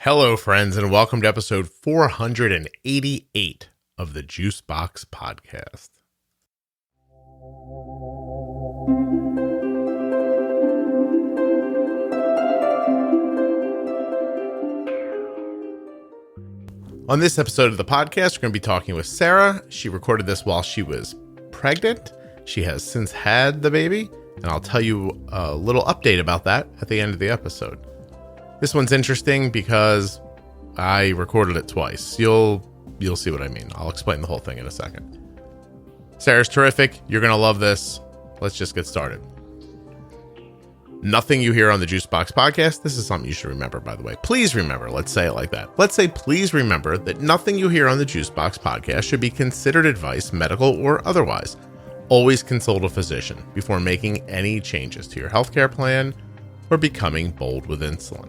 Hello, friends, and welcome to episode 488 of the Juicebox Podcast. On this episode of the podcast, we're going to be talking with Sara. She recorded this while she was pregnant. She has since had the baby, and I'll tell you a little update about that at the end of the episode. This one's interesting because I recorded it twice. You'll see what I mean. I'll explain the whole thing in a second. Sara's terrific. You're going to love this. Let's just get started. Nothing you hear on the Juicebox Podcast. This is something you should remember, by the way. Please remember. Let's say it like that. Let's say, please remember that nothing you hear on the Juicebox Podcast should be considered advice, medical or otherwise. Always consult a physician before making any changes to your healthcare plan or becoming bold with insulin.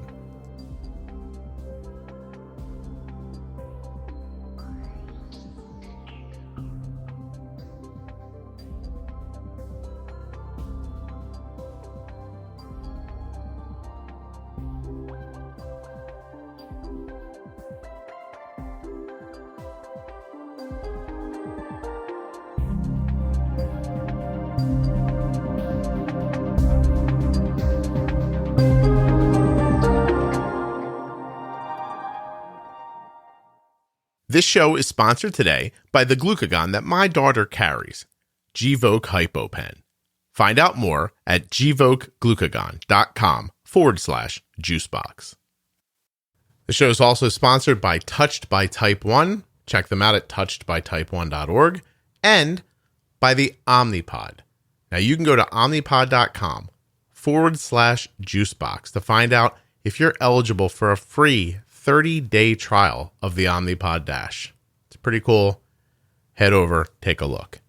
This show is sponsored today by the glucagon that my daughter carries, Gvoke HypoPen. Find out more at gvokeglucagon.com/juicebox. The show is also sponsored by Touched by Type 1. Check them out at touchedbytype1.org, and by the Omnipod. Now you can go to omnipod.com/juicebox to find out if you're eligible for a free 30-day trial of the Omnipod Dash. It's pretty cool. Head over, take a look.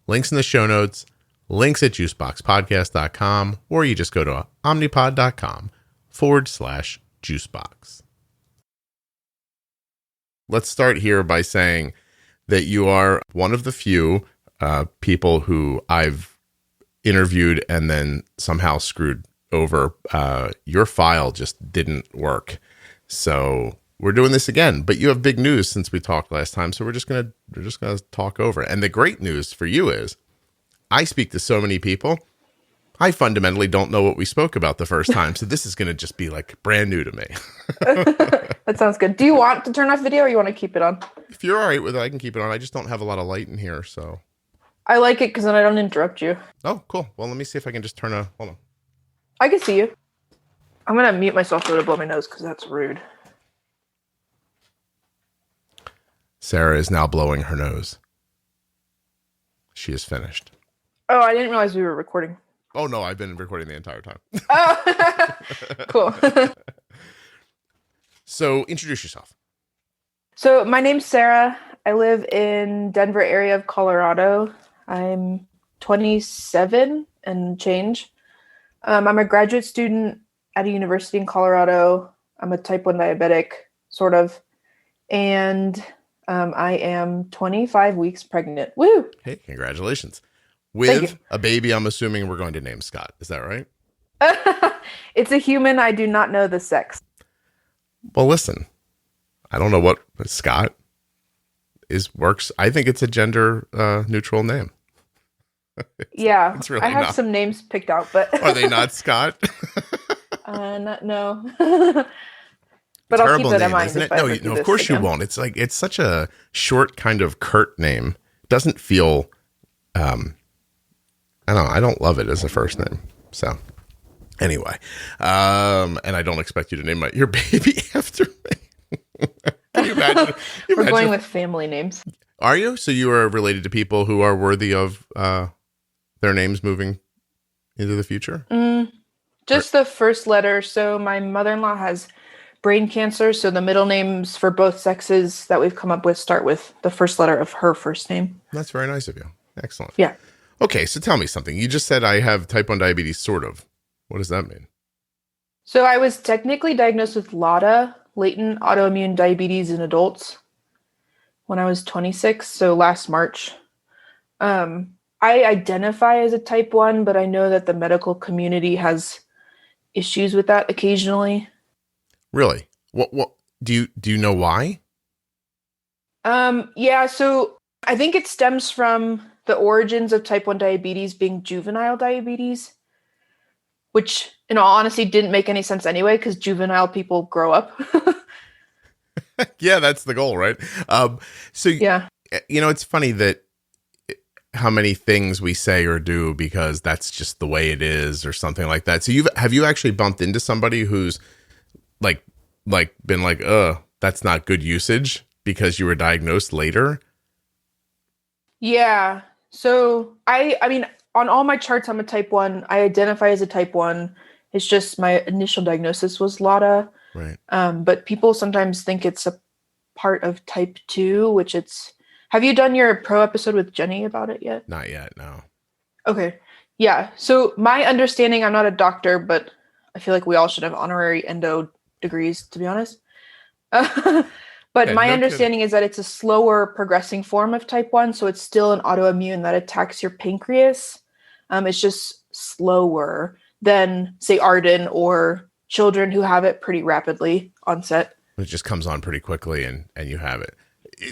Links in the show notes, links at juiceboxpodcast.com, or you just go to omnipod.com/juicebox. Let's start here by saying that you are one of the few people who I've interviewed and then somehow screwed over. Your file just didn't work. So we're doing this again, but you have big news since we talked last time. So we're just gonna talk over it. And the great news for you is I speak to so many people. I fundamentally don't know what we spoke about the first time. So this is going to just be like brand new to me. That sounds good. Do you want to turn off video or you want to keep it on? If you're all right with it, I can keep it on. I just don't have a lot of light in here. So I like it because then I don't interrupt you. Oh, cool. Well, let me see if I can just hold on. I can see you. I'm going to mute myself so to blow my nose because that's rude. Sara is now blowing her nose. She is finished. Oh, I didn't realize we were recording. Oh, no, I've been recording the entire time. Oh, cool. So introduce yourself. So my name's Sara. I live in Denver area of Colorado. I'm 27 and change. I'm a graduate student at a university in Colorado. I'm a type 1 diabetic, sort of. And I am 25 weeks pregnant. Woo! Hey, congratulations. With a baby, I'm assuming we're going to name Scott. Is that right? It's a human. I do not know the sex. Well, listen, I don't know what Scott works. I think it's a gender neutral name. It's really I have not. Some names picked out, but are they not Scott? No. But Terrible I'll keep that name, in mind. Isn't it? No, of course again. You won't. It's such a short, kind of curt name. It doesn't feel. I don't love it as a first name. So, anyway, and I don't expect you to name your baby after me. Can you imagine? We're going with family names. Are you? So you are related to people who are worthy of their names moving into the future? Just the first letter. So my mother-in-law has brain cancer. So the middle names for both sexes that we've come up with start with the first letter of her first name. That's very nice of you. Excellent. Yeah. Okay. So tell me something. You just said I have type 1 diabetes, sort of. What does that mean? So I was technically diagnosed with LADA, latent autoimmune diabetes in adults, when I was 26. So last March. I identify as a type 1, but I know that the medical community has issues with that occasionally. Really? What Do you know why? Yeah, so I think it stems from the origins of type 1 diabetes being juvenile diabetes, which in all honesty didn't make any sense anyway, because juvenile people grow up. Yeah, that's the goal, right? So Yeah. it's funny that how many things we say or do because that's just the way it is or something like that. So have you actually bumped into somebody who's like been like, that's not good usage because you were diagnosed later? Yeah. So I mean, on all my charts, I'm a type 1. I identify as a type 1. It's just my initial diagnosis was LADA. Right. But people sometimes think it's a part of type 2, which it's... Have you done your pro episode with Jenny about it yet? Not yet, no. Okay. Yeah. So my understanding, I'm not a doctor, but I feel like we all should have honorary endo degrees, to be honest. But my understanding is that it's a slower progressing form of type 1. So it's still an autoimmune that attacks your pancreas. It's just slower than, say, Arden or children who have it pretty rapidly onset. It just comes on pretty quickly and you have it.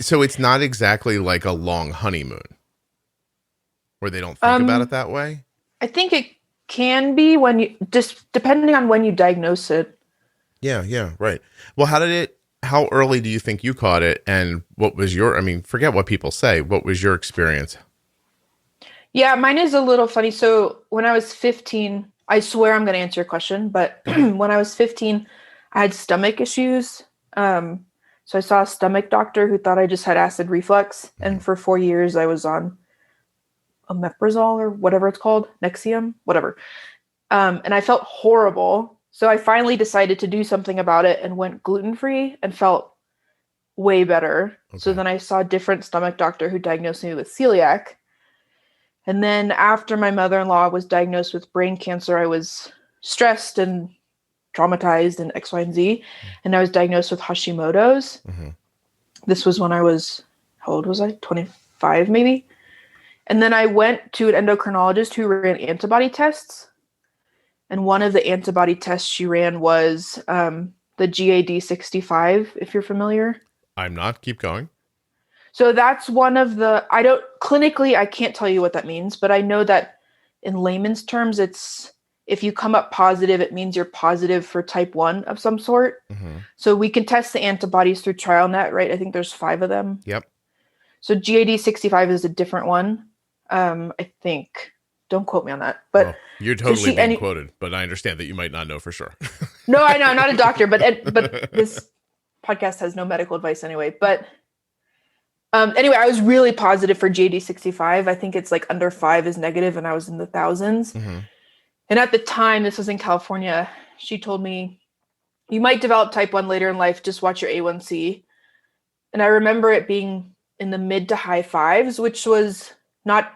So it's not exactly like a long honeymoon where they don't think about it that way? I think it can be when you, just depending on when you diagnose it. Yeah, right. Well, how early do you think you caught it? And what was forget what people say. What was your experience? Yeah, mine is a little funny. So when I was 15, I swear I'm going to answer your question, but when I was 15, I had stomach issues. So I saw a stomach doctor who thought I just had acid reflux. And for 4 years, I was on omeprazole or whatever it's called, Nexium, whatever. And I felt horrible. So I finally decided to do something about it and went gluten-free and felt way better. Okay. So then I saw a different stomach doctor who diagnosed me with celiac. And then after my mother-in-law was diagnosed with brain cancer, I was stressed and traumatized and X, Y, and Z. And I was diagnosed with Hashimoto's. Mm-hmm. This was when I was, how old was I? 25 maybe. And then I went to an endocrinologist who ran antibody tests. And one of the antibody tests she ran was the GAD65, if you're familiar. I'm not. Keep going. So that's one of the, clinically, I can't tell you what that means, but I know that in layman's terms, it's, if you come up positive, it means you're positive for type 1 of some sort. Mm-hmm. So we can test the antibodies through TrialNet, right? I think there's 5 of them. Yep. So GAD65 is a different one. I think. Don't quote me on that. But well, you're totally being quoted, but I understand that you might not know for sure. No, I know. I'm not a doctor, but this podcast has no medical advice anyway. But anyway, I was really positive for GAD65. I think it's like under 5 is negative, and I was in the thousands. Mm-hmm. And at the time, this was in California, she told me, you might develop type 1 later in life. Just watch your A1C. And I remember it being in the mid to high 5s, which was not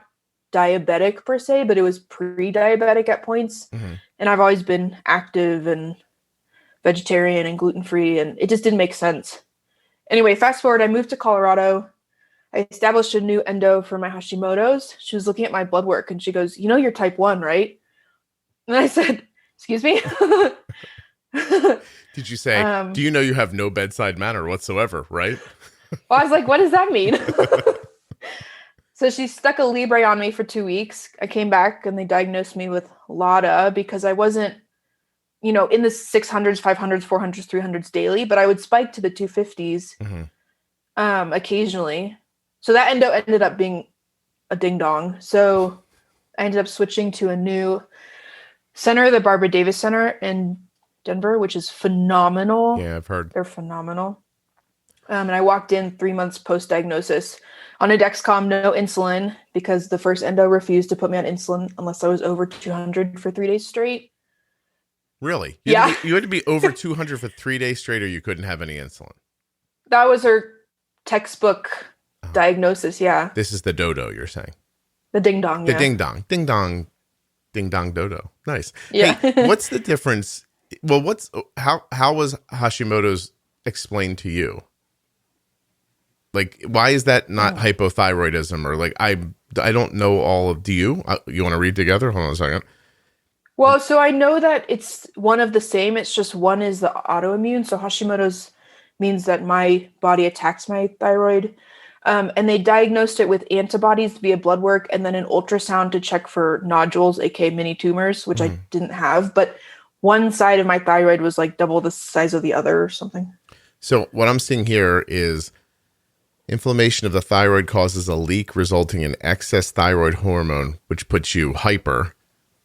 diabetic per se, but it was pre-diabetic at points. Mm-hmm. And I've always been active and vegetarian and gluten-free, and it just didn't make sense. Anyway, fast forward, I moved to Colorado. I established a new endo for my Hashimoto's. She was looking at my blood work and she goes, you're type 1, right? And I said, excuse me? Did you say, do you know you have no bedside manner whatsoever, right? Well, I was like, what does that mean? So she stuck a Libre on me for 2 weeks. I came back and they diagnosed me with LADA because I wasn't, in the 600s, 500s, 400s, 300s daily, but I would spike to the 250s occasionally. So that endo ended up being a ding dong. So I ended up switching to a new center, the Barbara Davis Center in Denver, which is phenomenal. Yeah, I've heard. They're phenomenal. And I walked in 3 months post-diagnosis on a Dexcom, no insulin, because the first endo refused to put me on insulin unless I was over 200 for 3 days straight. Really? You had to be over 200 for 3 days straight, or you couldn't have any insulin? That was her textbook diagnosis, yeah. This is the dodo, you're saying? The ding-dong, yeah. The ding-dong. Ding-dong. Ding-dong dodo. Nice. Yeah. Hey, what's the difference? Well, how was Hashimoto's explained to you? Like, why is that not hypothyroidism? Or like, I don't know all of, do you? You want to read together? Hold on a second. Well, so I know that it's one of the same. It's just one is the autoimmune. So Hashimoto's means that my body attacks my thyroid. And they diagnosed it with antibodies via blood work and then an ultrasound to check for nodules, aka mini tumors, which I didn't have. But one side of my thyroid was like double the size of the other or something. So what I'm seeing here is inflammation of the thyroid causes a leak resulting in excess thyroid hormone, which puts you hyper.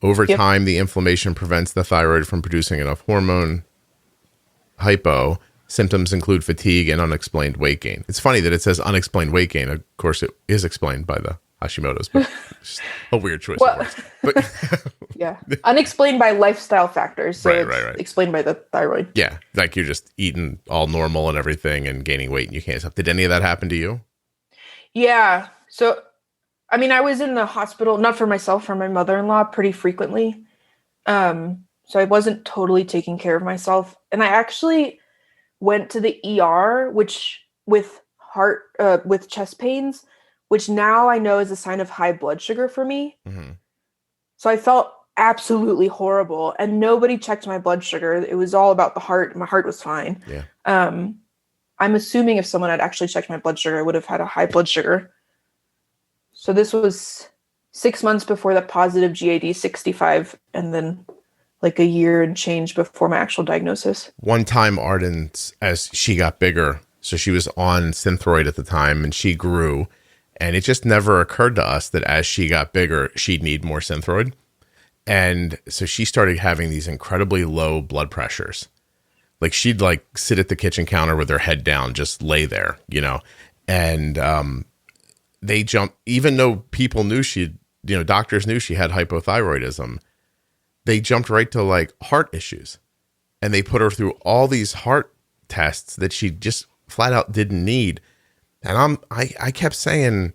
Over time, the inflammation prevents the thyroid from producing enough hormone. Hypo. Symptoms include fatigue and unexplained weight gain. It's funny that it says unexplained weight gain. Of course, it is explained by the Hashimoto's, but it's a weird choice of words. But yeah, unexplained by lifestyle factors. So right. Explained by the thyroid. Yeah, like you're just eating all normal and everything and gaining weight and you can't stop. Did any of that happen to you? Yeah. So, I mean, I was in the hospital, not for myself, for my mother-in-law pretty frequently. So I wasn't totally taking care of myself. And I actually went to the ER, which with chest pains, which now I know is a sign of high blood sugar for me. Mm-hmm. So I felt absolutely horrible and nobody checked my blood sugar. It was all about the heart. My heart was fine. Yeah. I'm assuming if someone had actually checked my blood sugar, I would have had a high blood sugar. So this was 6 months before the positive GAD 65 and then like a year and change before my actual diagnosis. One time Arden, as she got bigger, so she was on Synthroid at the time and she grew, and it just never occurred to us that as she got bigger, she'd need more Synthroid. And so she started having these incredibly low blood pressures. Like she'd like sit at the kitchen counter with her head down, just lay there, you know, and they jumped, even though people knew doctors knew she had hypothyroidism, they jumped right to like heart issues, and they put her through all these heart tests that she just flat out didn't need. And I kept saying,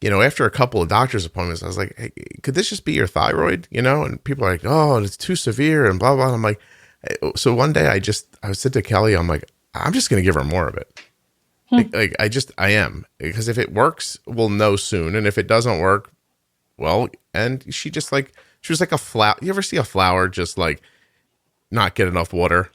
after a couple of doctor's appointments, I was like, hey, could this just be your thyroid? And people are like, oh, it's too severe and blah, blah. And I'm like, so one day I said to Kelly, I'm like, I'm just going to give her more of it. I am, because if it works, we'll know soon. And if it doesn't work, well, and she was like a flower. You ever see a flower just like not get enough water?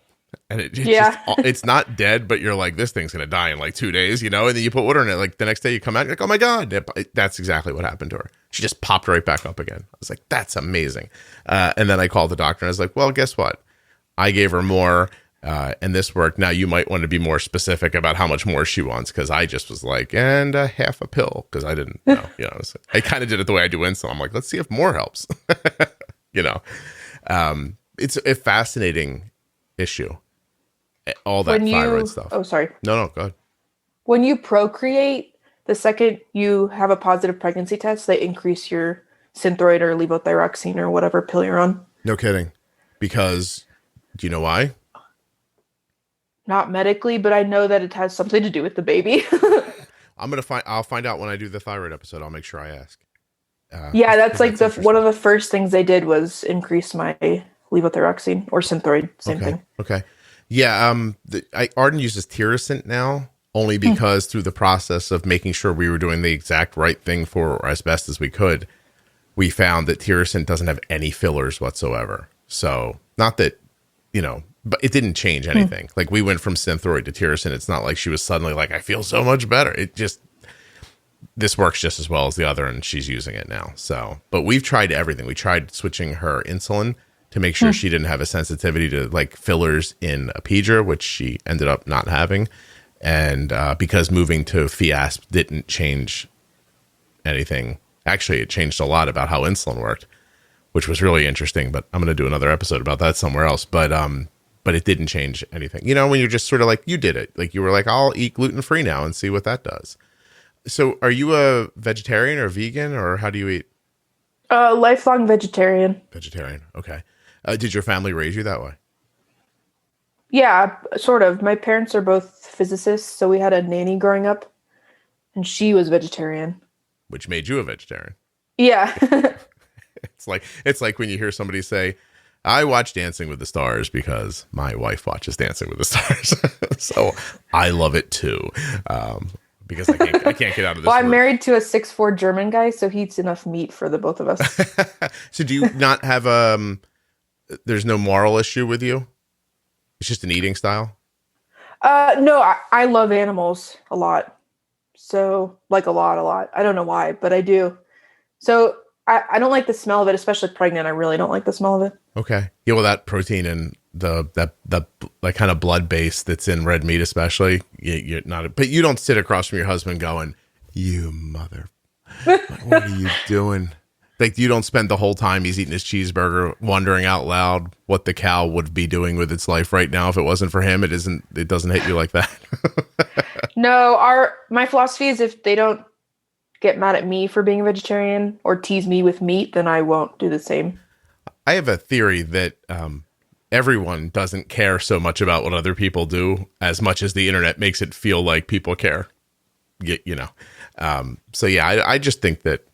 And it's not dead, but you're like, this thing's going to die in like 2 days, and then you put water in it. Like the next day you come out, you're like, oh my God, that's exactly what happened to her. She just popped right back up again. I was like, that's amazing. And then I called the doctor and I was like, well, guess what? I gave her more and this worked. Now you might want to be more specific about how much more she wants. Cause I just was like, and half a pill. Cause I didn't know, I kind of did it the way I do insulin. I'm like, let's see if more helps, it's a fascinating issue. All that thyroid stuff. Oh, sorry. No, go ahead. When you procreate, the second you have a positive pregnancy test, they increase your Synthroid or levothyroxine or whatever pill you're on. No kidding. Because, do you know why? Not medically, but I know that it has something to do with the baby. I'll find out when I do the thyroid episode. I'll make sure I ask. Yeah, that's like one of the first things they did was increase my levothyroxine or Synthroid. Same thing. Okay. Yeah. Arden uses Tirosint now only because through the process of making sure we were doing the exact right thing for her as best as we could, we found that Tirosint doesn't have any fillers whatsoever. So not that, but it didn't change anything. Like we went from Synthroid to Tirosint. It's not like she was suddenly like, I feel so much better. This works just as well as the other, and she's using it now. So, but we've tried everything. We tried switching her insulin to make sure she didn't have a sensitivity to like fillers in Apidra, which she ended up not having. And because moving to Fiasp didn't change anything. Actually, it changed a lot about how insulin worked, which was really interesting. But I'm going to do another episode about that somewhere else. But it didn't change anything. When you're just sort of like, you did it. Like you were like, I'll eat gluten-free now and see what that does. So are you a vegetarian or vegan, or how do you eat? Lifelong vegetarian. Vegetarian. Okay. Did your family raise you that way? Yeah, sort of. My parents are both physicists, so we had a nanny growing up, and she was vegetarian. Which made you a vegetarian. Yeah. It's like when you hear somebody say, I watch Dancing with the Stars because my wife watches Dancing with the Stars. So I love it too. Because I can't get out of this. Well, I'm married to a 6'4" German guy, so he eats enough meat for the both of us. So do you not have there's no moral issue with you? It's just an eating style? No, I love animals a lot. So, like a lot. I don't know why, but I do. So, I don't like the smell of it, especially pregnant. I really don't like the smell of it. Okay. Yeah, well, that protein and the like kind of blood base that's in red meat, especially, you're not. But you don't sit across from your husband going, "You mother, what are you doing?" Like, you don't spend the whole time he's eating his cheeseburger wondering out loud what the cow would be doing with its life right now if it wasn't for him. It doesn't hit you like that. No, my philosophy is if they don't get mad at me for being a vegetarian or tease me with meat, then I won't do the same. I have a theory that everyone doesn't care so much about what other people do as much as the internet makes it feel like people care. So yeah, I just think that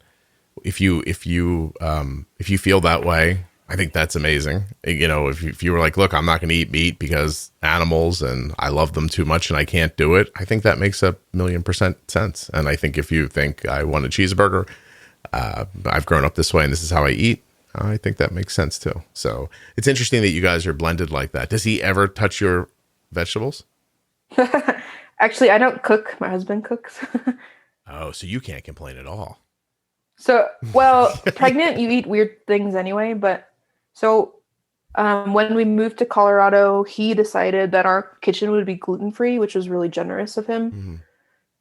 if you feel that way, I think that's amazing. If you were like, look, I'm not going to eat meat because animals and I love them too much and I can't do it, I think that makes 1,000,000% sense. And I think if you think I want a cheeseburger, I've grown up this way and this is how I eat, I think that makes sense too. So it's interesting that you guys are blended like that. Does he ever touch your vegetables? Actually, I don't cook. My husband cooks. Oh, so you can't complain at all. So, well, pregnant, you eat weird things anyway. But so when we moved to Colorado, he decided that our kitchen would be gluten-free, which was really generous of him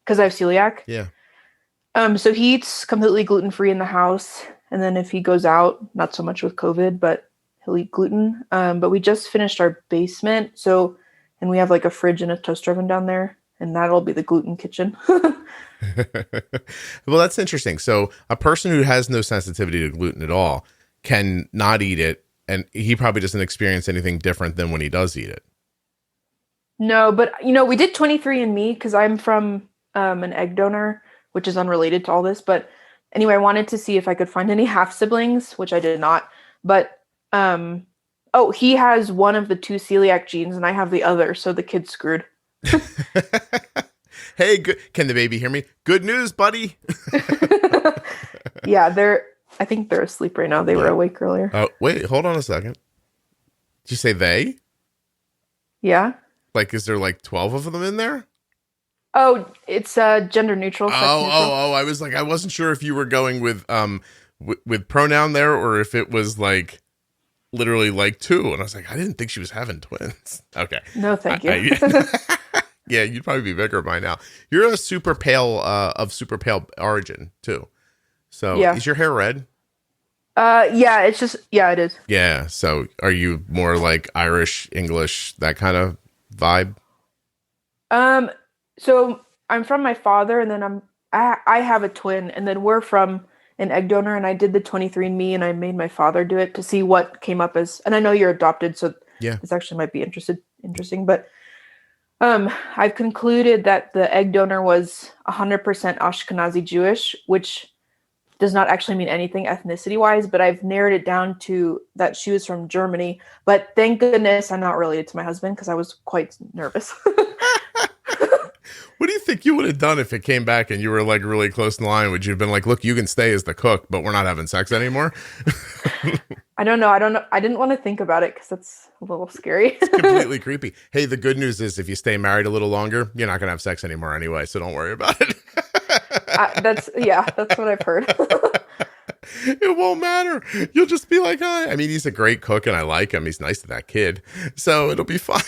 because I have celiac. Yeah. So he eats completely gluten-free in the house. And then if he goes out, not so much with COVID, but he'll eat gluten. But we just finished our basement. And we have like a fridge and a toaster oven down there. And that'll be the gluten kitchen. Well, that's interesting. So a person who has no sensitivity to gluten at all can not eat it. And he probably doesn't experience anything different than when he does eat it. No, but we did 23andMe because I'm from an egg donor, which is unrelated to all this. But anyway, I wanted to see if I could find any half siblings, which I did not. But he has one of the two celiac genes and I have the other. So the kid's screwed. Hey, can the baby hear me? Good news, buddy. Yeah, I think they're asleep right now. They were awake earlier. Oh, wait, hold on a second. Did you say they? Yeah. Like, is there like 12 of them in there? Oh, it's gender neutral. Oh, I was like, I wasn't sure if you were going with pronoun there or if it was like literally like two. And I was like, I didn't think she was having twins. Okay. No, thank you. Yeah, you'd probably be bigger by now. You're a super pale origin too. So yeah. Is your hair red? Yeah, it is. Yeah. So are you more like Irish, English, that kind of vibe? So I'm from my father and then I have a twin and then we're from an egg donor and I did the 23andMe and I made my father do it to see what came up as, and I know you're adopted. So yeah, this actually might be interesting, but I've concluded that the egg donor was 100% Ashkenazi Jewish, which does not actually mean anything ethnicity-wise, but I've narrowed it down to that she was from Germany. But thank goodness I'm not related to my husband because I was quite nervous. What do you think you would have done if it came back and you were like really close in line? Would you have been like, look, you can stay as the cook, but we're not having sex anymore? I don't know. I didn't want to think about it because that's a little scary. It's completely creepy. Hey, the good news is if you stay married a little longer, you're not going to have sex anymore anyway. So don't worry about it. That's what I've heard. It won't matter. You'll just be like, hi. I mean, he's a great cook and I like him. He's nice to that kid. So it'll be fine.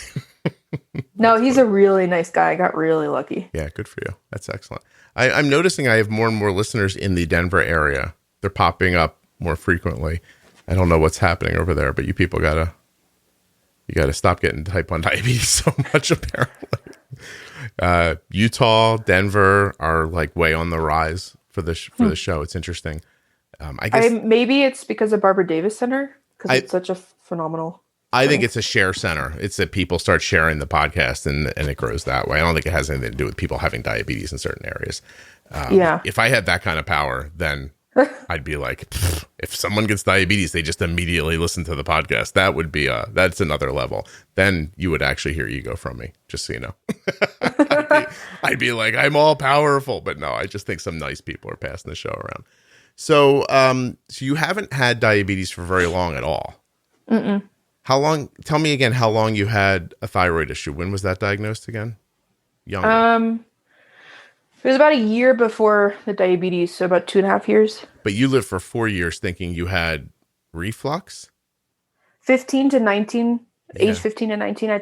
No, he's a really nice guy. I got really lucky. Yeah, good for you. That's excellent. I'm noticing I have more and more listeners in the Denver area. They're popping up more frequently. I don't know what's happening over there, but you people gotta stop getting type 1 diabetes so much, apparently. Utah, Denver are like way on the rise for the show. It's interesting. I guess maybe it's because of Barbara Davis Center because it's such a phenomenal. I think it's a share center. It's that people start sharing the podcast and it grows that way. I don't think it has anything to do with people having diabetes in certain areas. If I had that kind of power, then I'd be like, if someone gets diabetes, they just immediately listen to the podcast. That would be that's another level. Then you would actually hear ego from me, just so you know. I'd be like, I'm all powerful, but no, I just think some nice people are passing the show around. So, so you haven't had diabetes for very long at all. Mm-mm. Tell me again how long you had a thyroid issue. When was that diagnosed again? Younger. It was about a year before the diabetes, so about 2.5 years. But you lived for 4 years thinking you had reflux? 15 to 19, age 15 to 19.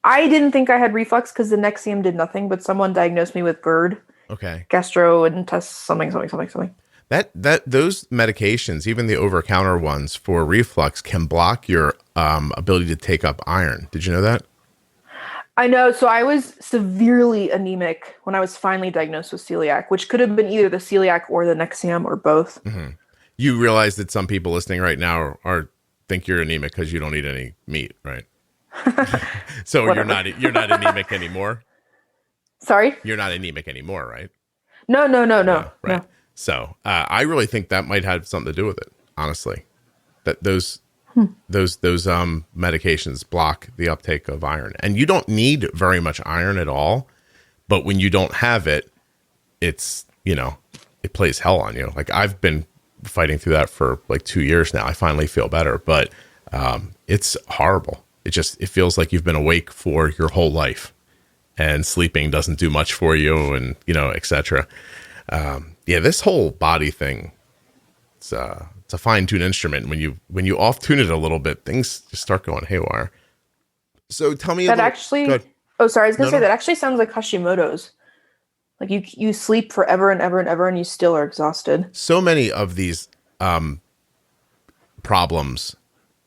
I didn't think I had reflux because the Nexium did nothing, but someone diagnosed me with GERD. Okay. Gastrointestinal something. Those medications, even the over-the-counter ones for reflux, can block your ability to take up iron. Did you know that? I know. So I was severely anemic when I was finally diagnosed with celiac, which could have been either the celiac or the Nexium or both. Mm-hmm. You realize that some people listening right now are think you're anemic because you don't eat any meat, right? So you're not anemic anymore. Sorry? You're not anemic anymore, right? No. Right. No. So I really think that might have something to do with it, honestly. That those medications block the uptake of iron. And you don't need very much iron at all. But when you don't have it, it's, it plays hell on you. Like I've been fighting through that for like 2 years now. I finally feel better, but it's horrible. It feels like you've been awake for your whole life and sleeping doesn't do much for you and, et cetera. This whole body thing, it's a fine-tuned instrument. When you off-tune it a little bit, things just start going haywire. So tell me that actually. Oh, sorry. I was gonna say that actually sounds like Hashimoto's. Like you sleep forever and ever and ever, and you still are exhausted. So many of these problems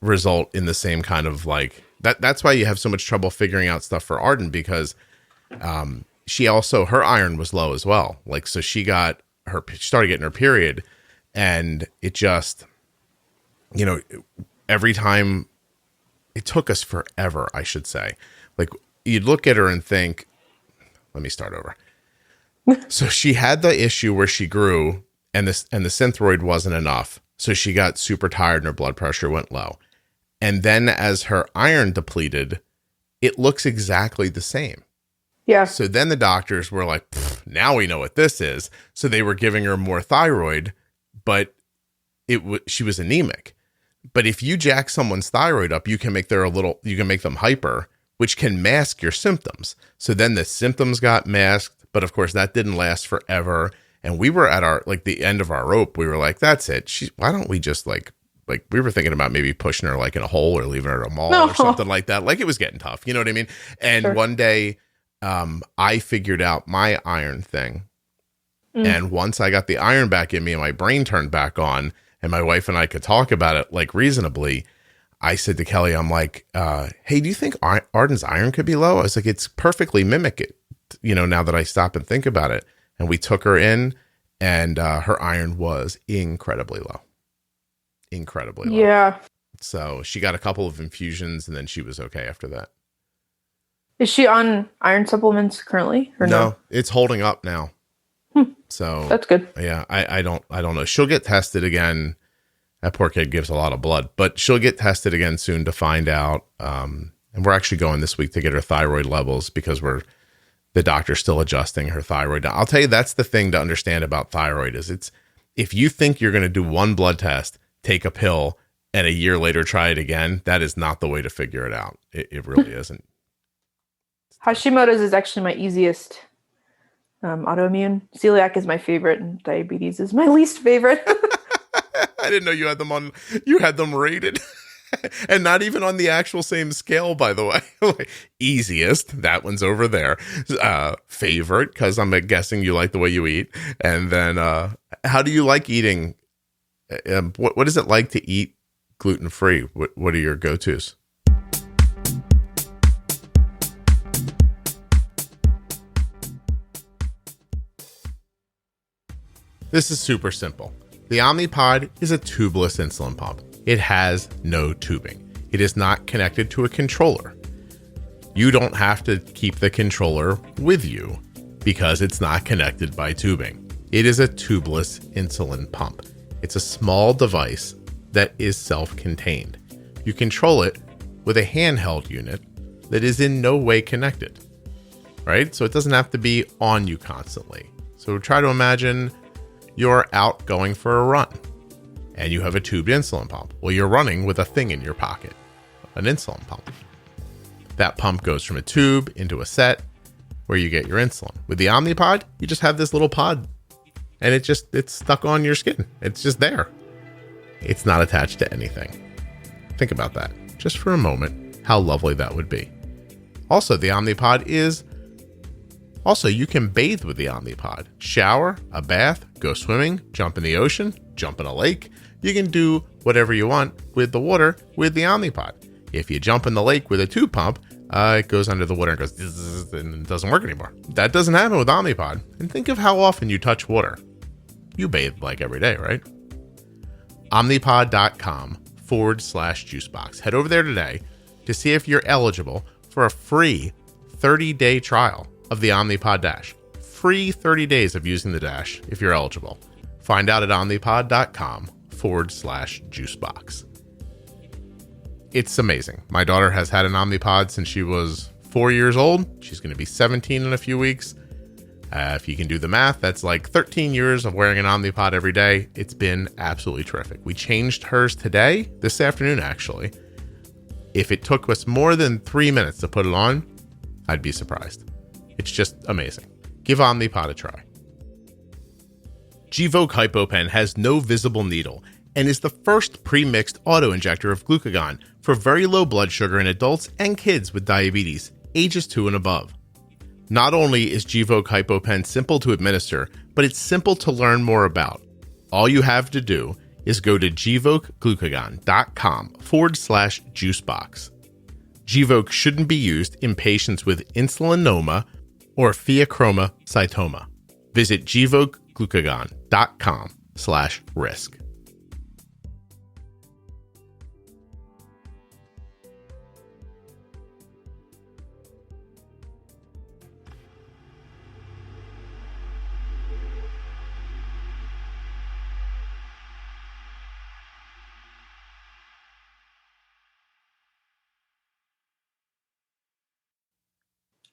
result in the same kind of like that. That's why you have so much trouble figuring out stuff for Arden, because she also, her iron was low as well. Like, so she started getting her period, and it just, every time, it took us forever, I should say. Like, you'd look at her and think, let me start over. So she had the issue where she grew and the Synthroid wasn't enough. So she got super tired and her blood pressure went low. And then as her iron depleted, it looks exactly the same. Yeah. So then the doctors were like, now we know what this is. So they were giving her more thyroid, but she was anemic. But if you jack someone's thyroid up, you can make them hyper, which can mask your symptoms. So then the symptoms got masked, but of course that didn't last forever. And we were at the end of our rope. We were like, that's it. Why don't we just like we were thinking about maybe pushing her like in a hole or leaving her at a mall or something like that. Like it was getting tough. You know what I mean? And sure. One day, I figured out my iron thing. And once I got the iron back in me and my brain turned back on and my wife and I could talk about it like reasonably, I said to Kelly, I'm like, hey, do you think Arden's iron could be low? I was like, it's perfectly mimic it, now that I stop and think about it. And we took her in and her iron was incredibly low. Incredibly low. Yeah. So she got a couple of infusions and then she was okay after that. Is she on iron supplements currently or no? It's holding up now. So that's good. Yeah, I don't know. She'll get tested again. That poor kid gives a lot of blood, but she'll get tested again soon to find out. And we're actually going this week to get her thyroid levels because the doctor's still adjusting her thyroid. I'll tell you, that's the thing to understand about thyroid is if you think you're going to do one blood test, take a pill, and a year later try it again, that is not the way to figure it out. It really isn't. Hashimoto's is actually my easiest autoimmune. Celiac is my favorite, and diabetes is my least favorite. I didn't know you had them on. You had them rated, and not even on the actual same scale. By the way, like, easiest, that one's over there. Favorite, because I'm guessing you like the way you eat. And then, how do you like eating? What is it like to eat gluten free? What are your go tos? This is super simple. The Omnipod is a tubeless insulin pump. It has no tubing. It is not connected to a controller. You don't have to keep the controller with you because it's not connected by tubing. It is a tubeless insulin pump. It's a small device that is self-contained. You control it with a handheld unit that is in no way connected, right? So it doesn't have to be on you constantly. So try to imagine you're out going for a run and you have a tubed insulin pump. Well, you're running with a thing in your pocket. an insulin pump. That pump goes from a tube into a set where you get your insulin. With the Omnipod, you just have this little pod and it's stuck on your skin. It's just there. It's not attached to anything. Think about that just for a moment, how lovely that would be. Also, the Omnipod you can bathe with the Omnipod. Shower, a bath, go swimming, jump in the ocean, jump in a lake. You can do whatever you want with the water with the Omnipod. If you jump in the lake with a tube pump, it goes under the water and goes zzz, and it doesn't work anymore. That doesn't happen with Omnipod. And think of how often you touch water. You bathe like every day, right? Omnipod.com/juicebox. Head over there today to see if you're eligible for a free 30-day trial of the Omnipod Dash. Free 30 days of using the Dash if you're eligible. Find out at omnipod.com/juicebox. It's amazing. My daughter has had an Omnipod since she was 4 years old. She's going to be 17 in a few weeks. If you can do the math, that's like 13 years of wearing an Omnipod every day. It's been absolutely terrific. We changed hers today, this afternoon actually. If it took us more than 3 minutes to put it on, I'd be surprised. It's just amazing. Give Omnipod a try. Gvoke HypoPen has no visible needle and is the first pre-mixed auto-injector of glucagon for very low blood sugar in adults and kids with diabetes, ages 2 and above. Not only is Gvoke HypoPen simple to administer, but it's simple to learn more about. All you have to do is go to gvokeglucagon.com/juicebox. Gvoke shouldn't be used in patients with insulinoma or pheochromocytoma. Visit gvokeglucagon.com/risk.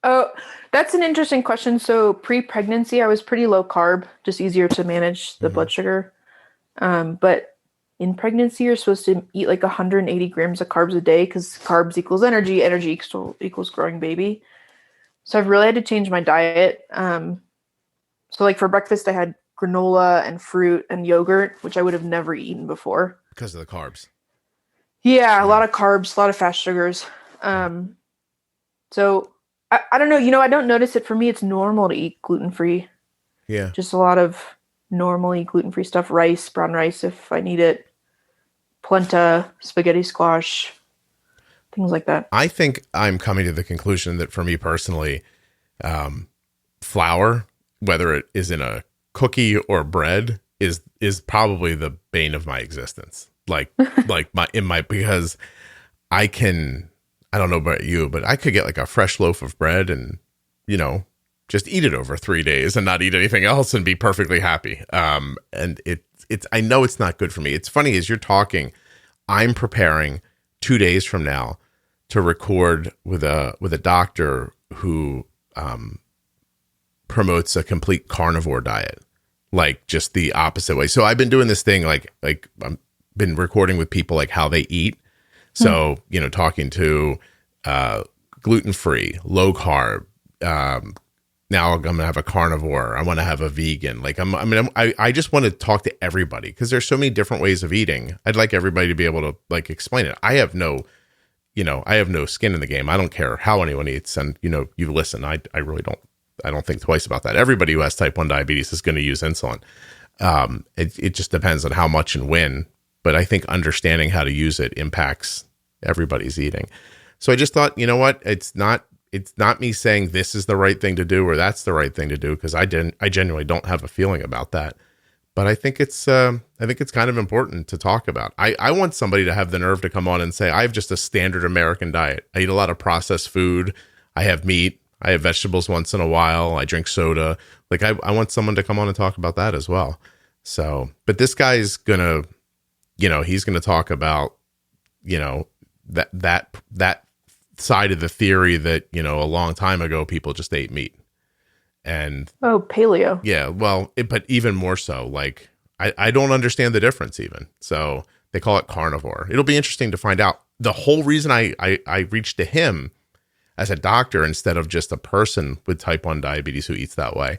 Oh, that's an interesting question. So pre-pregnancy, I was pretty low carb, just easier to manage the blood sugar. But in pregnancy, you're supposed to eat like 180 grams of carbs a day because carbs equals energy, energy equals growing baby. So I've really had to change my diet. So like for breakfast, I had granola and fruit and yogurt, which I would have never eaten before. Because of the carbs. Yeah, a lot of carbs, a lot of fast sugars. So I don't know. I don't notice it. For me, it's normal to eat gluten-free. Yeah. Just a lot of normally gluten-free stuff. Rice, brown rice if I need it. Polenta, spaghetti squash, things like that. I think I'm coming to the conclusion that for me personally, flour, whether it is in a cookie or bread, is probably the bane of my existence. Because I don't know about you, but I could get like a fresh loaf of bread and, just eat it over 3 days and not eat anything else and be perfectly happy. And I know it's not good for me. It's funny as you're talking, I'm preparing 2 days from now to record with a doctor who promotes a complete carnivore diet, like just the opposite way. So I've been doing this thing like I've been recording with people like how they eat. So, talking to gluten-free, low carb. Now I'm going to have a carnivore. I want to have a vegan. I just want to talk to everybody because there's so many different ways of eating. I'd like everybody to be able to explain it. I have no skin in the game. I don't care how anyone eats. And, you listen, I really don't think twice about that. Everybody who has type 1 diabetes is going to use insulin. It just depends on how much and when. But I think understanding how to use it impacts everybody's eating. So I just thought, you know what? It's not me saying this is the right thing to do or that's the right thing to do, because I genuinely don't have a feeling about that. But I think it's kind of important to talk about. I want somebody to have the nerve to come on and say, I have just a standard American diet. I eat a lot of processed food. I have meat. I have vegetables once in a while. I drink soda. I want someone to come on and talk about that as well. So, but this guy's gonna, he's going to talk about, that side of the theory that, a long time ago, people just ate meat. And paleo. Yeah. Well, but even more so, I don't understand the difference even. So they call it carnivore. It'll be interesting to find out the whole reason I reached to him as a doctor instead of just a person with type 1 diabetes who eats that way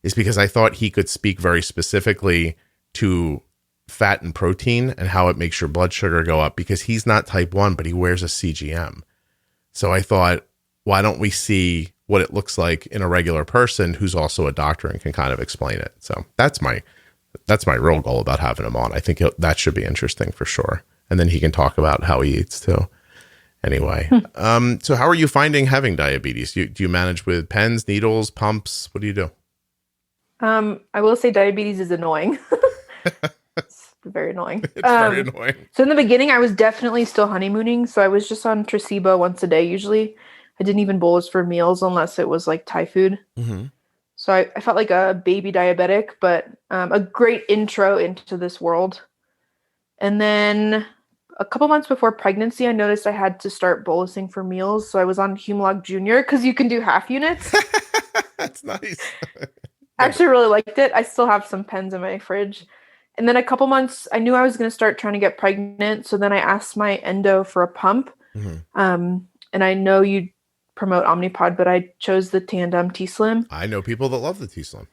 is because I thought he could speak very specifically to fat and protein and how it makes your blood sugar go up, because he's not type 1, but he wears a CGM. So I thought, why don't we see what it looks like in a regular person who's also a doctor and can kind of explain it. So that's my real goal about having him on. I think that should be interesting for sure. And then he can talk about how he eats too. Anyway, so how are you finding having diabetes? Do you manage with pens, needles, pumps? What do you do? I will say diabetes is annoying. It's very annoying. It's very annoying. So in the beginning, I was definitely still honeymooning. So I was just on Tracebo once a day. Usually I didn't even bolus for meals unless it was like Thai food. Mm-hmm. So I felt like a baby diabetic, but a great intro into this world. And then a couple months before pregnancy, I noticed I had to start bolusing for meals. So I was on Humalog Junior because you can do half units. That's nice. I actually really liked it. I still have some pens in my fridge. And then a couple months, I knew I was going to start trying to get pregnant. So then I asked my endo for a pump. Mm-hmm. And I know you promote Omnipod, but I chose the Tandem T-Slim. I know people that love the T-Slim.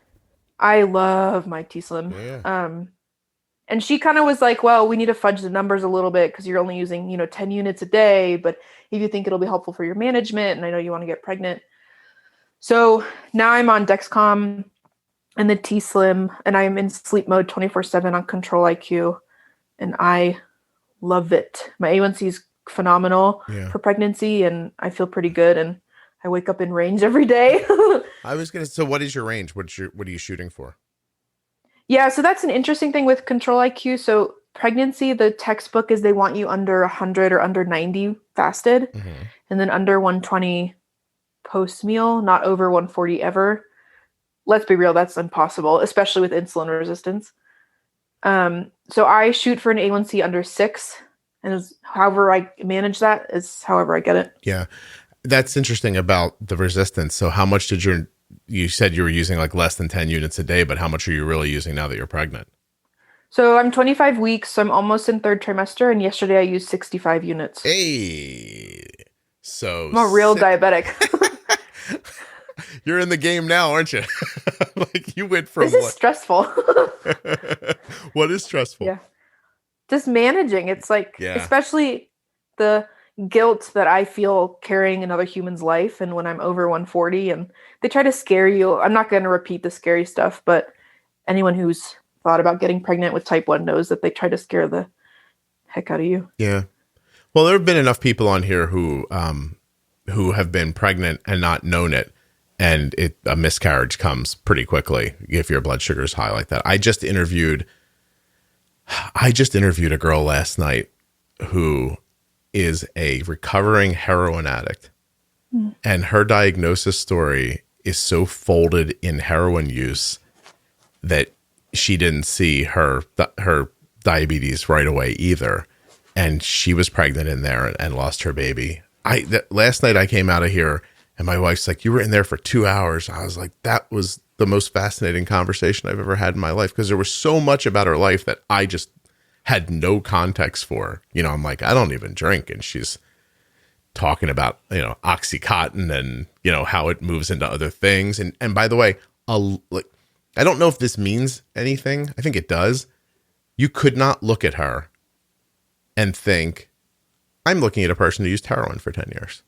I love my T-Slim. Yeah. And she kind of was like, well, we need to fudge the numbers a little bit because you're only using, 10 units a day. But if you think it'll be helpful for your management, and I know you want to get pregnant. So now I'm on Dexcom and the T-Slim, and I'm in sleep mode 24/7 on Control IQ, and I love it. My A1C is phenomenal for pregnancy, and I feel pretty good, and I wake up in range every day. So what is your range? What are you shooting for? Yeah, so that's an interesting thing with Control IQ. So pregnancy, the textbook is they want you under 100 or under 90 fasted, and then under 120 post-meal, not over 140 ever. Let's be real, that's impossible, especially with insulin resistance. So I shoot for an A1C under 6, and however I manage that is however I get it. Yeah, that's interesting about the resistance. So how much did you said you were using like less than 10 units a day, but how much are you really using now that you're pregnant? So I'm 25 weeks, so I'm almost in third trimester, and yesterday I used 65 units. Hey, so I'm a real diabetic. You're in the game now, aren't you? Like you went from this is stressful. What is stressful? Yeah, just managing. It's like, especially the guilt that I feel carrying another human's life, and when I'm over 140 and they try to scare you. I'm not going to repeat the scary stuff, but anyone who's thought about getting pregnant with type 1 knows that they try to scare the heck out of you. Yeah. Well, there have been enough people on here who have been pregnant and not known it, and a miscarriage comes pretty quickly if your blood sugar is high like that. I just interviewed a girl last night who is a recovering heroin addict, and her diagnosis story is so folded in heroin use that she didn't see her diabetes right away either. And she was pregnant in there and lost her baby. Last night I came out of here and my wife's like, you were in there for 2 hours. I was like, that was the most fascinating conversation I've ever had in my life, because there was so much about her life that I just had no context for. I'm like, I don't even drink. And she's talking about, Oxycontin and, how it moves into other things. And by the way, I don't know if this means anything. I think it does. You could not look at her and think, I'm looking at a person who used heroin for 10 years.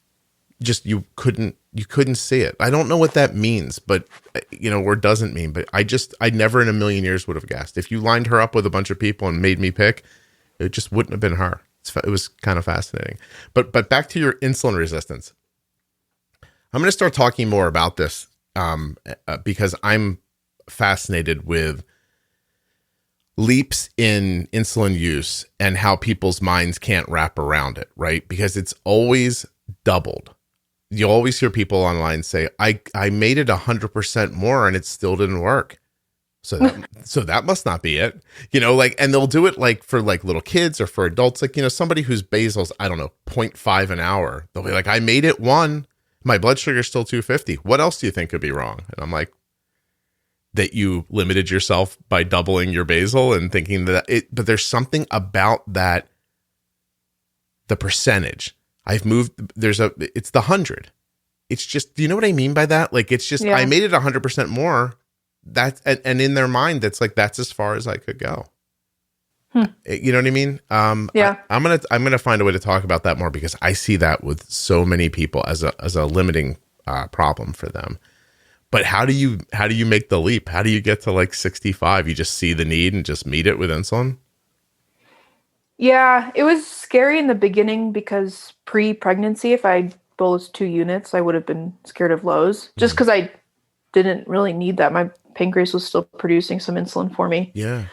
Just, you couldn't see it. I don't know what that means, but, or doesn't mean, but I never in a million years would have guessed. If you lined her up with a bunch of people and made me pick, it just wouldn't have been her. It was kind of fascinating. But back to your insulin resistance. I'm going to start talking more about this because I'm fascinated with leaps in insulin use and how people's minds can't wrap around it, right? Because it's always doubled. You always hear people online say, I made it 100% more and it still didn't work. So that must not be it, and they'll do it like for like little kids or for adults, like, somebody whose basal's, I don't know, 0.5 an hour. They'll be like, I made it 1. My blood sugar is still 250. What else do you think could be wrong? And I'm like, that you limited yourself by doubling your basal and thinking but there's something about that the percentage. I've moved. It's the 100. It's just, do you know what I mean by that? Like, it's just, I made it 100% more. And in their mind, that's like, that's as far as I could go. You know what I mean? Yeah. I'm gonna find a way to talk about that more, because I see that with so many people as a limiting problem for them. But how do you make the leap? How do you get to like 65? You just see the need and just meet it with insulin? Yeah, it was scary in the beginning because pre-pregnancy, if I bolused 2 units, I would have been scared of lows, just because I didn't really need that. My pancreas was still producing some insulin for me. Yeah.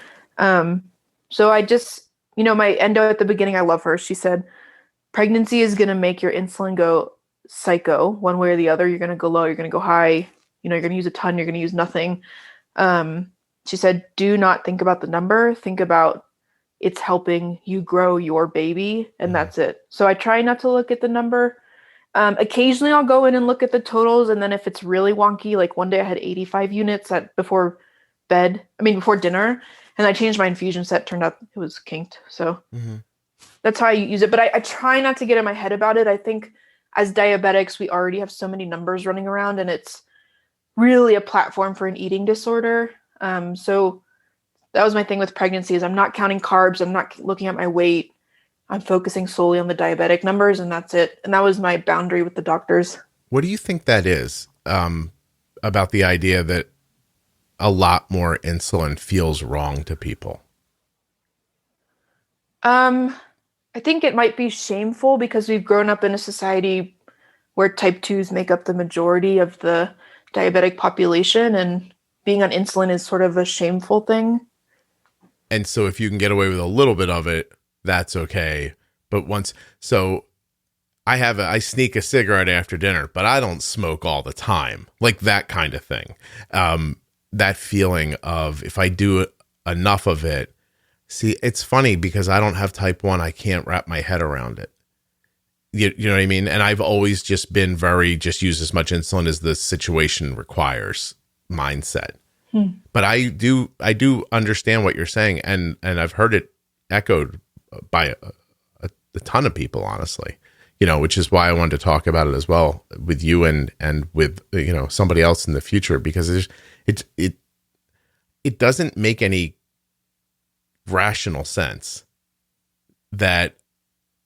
So I just, my endo at the beginning, I love her. She said, pregnancy is going to make your insulin go psycho one way or the other. You're going to go low, you're going to go high, you're going to use a ton, you're going to use nothing. She said, do not think about the number. Think about it's helping you grow your baby, and that's it. So I try not to look at the number. Occasionally I'll go in and look at the totals. And then if it's really wonky, like one day I had 85 units before dinner, and I changed my infusion set, turned out it was kinked. So that's how I use it. But I try not to get in my head about it. I think as diabetics, we already have so many numbers running around, and it's really a platform for an eating disorder. So that was my thing with pregnancy, is I'm not counting carbs. I'm not looking at my weight. I'm focusing solely on the diabetic numbers, and that's it. And that was my boundary with the doctors. What do you think that is about the idea that a lot more insulin feels wrong to people? I think it might be shameful because we've grown up in a society where type 2s make up the majority of the diabetic population, and being on insulin is sort of a shameful thing. And so if you can get away with a little bit of it, that's okay. But I sneak a cigarette after dinner, but I don't smoke all the time, like that kind of thing. That feeling of, if I do enough of it, see, it's funny because I don't have type 1. I can't wrap my head around it. You know what I mean? And I've always just been just use as much insulin as the situation requires mindset. But I do understand what you're saying. And I've heard it echoed by a ton of people, honestly, which is why I wanted to talk about it as well with you and with, somebody else in the future, because it doesn't make any rational sense that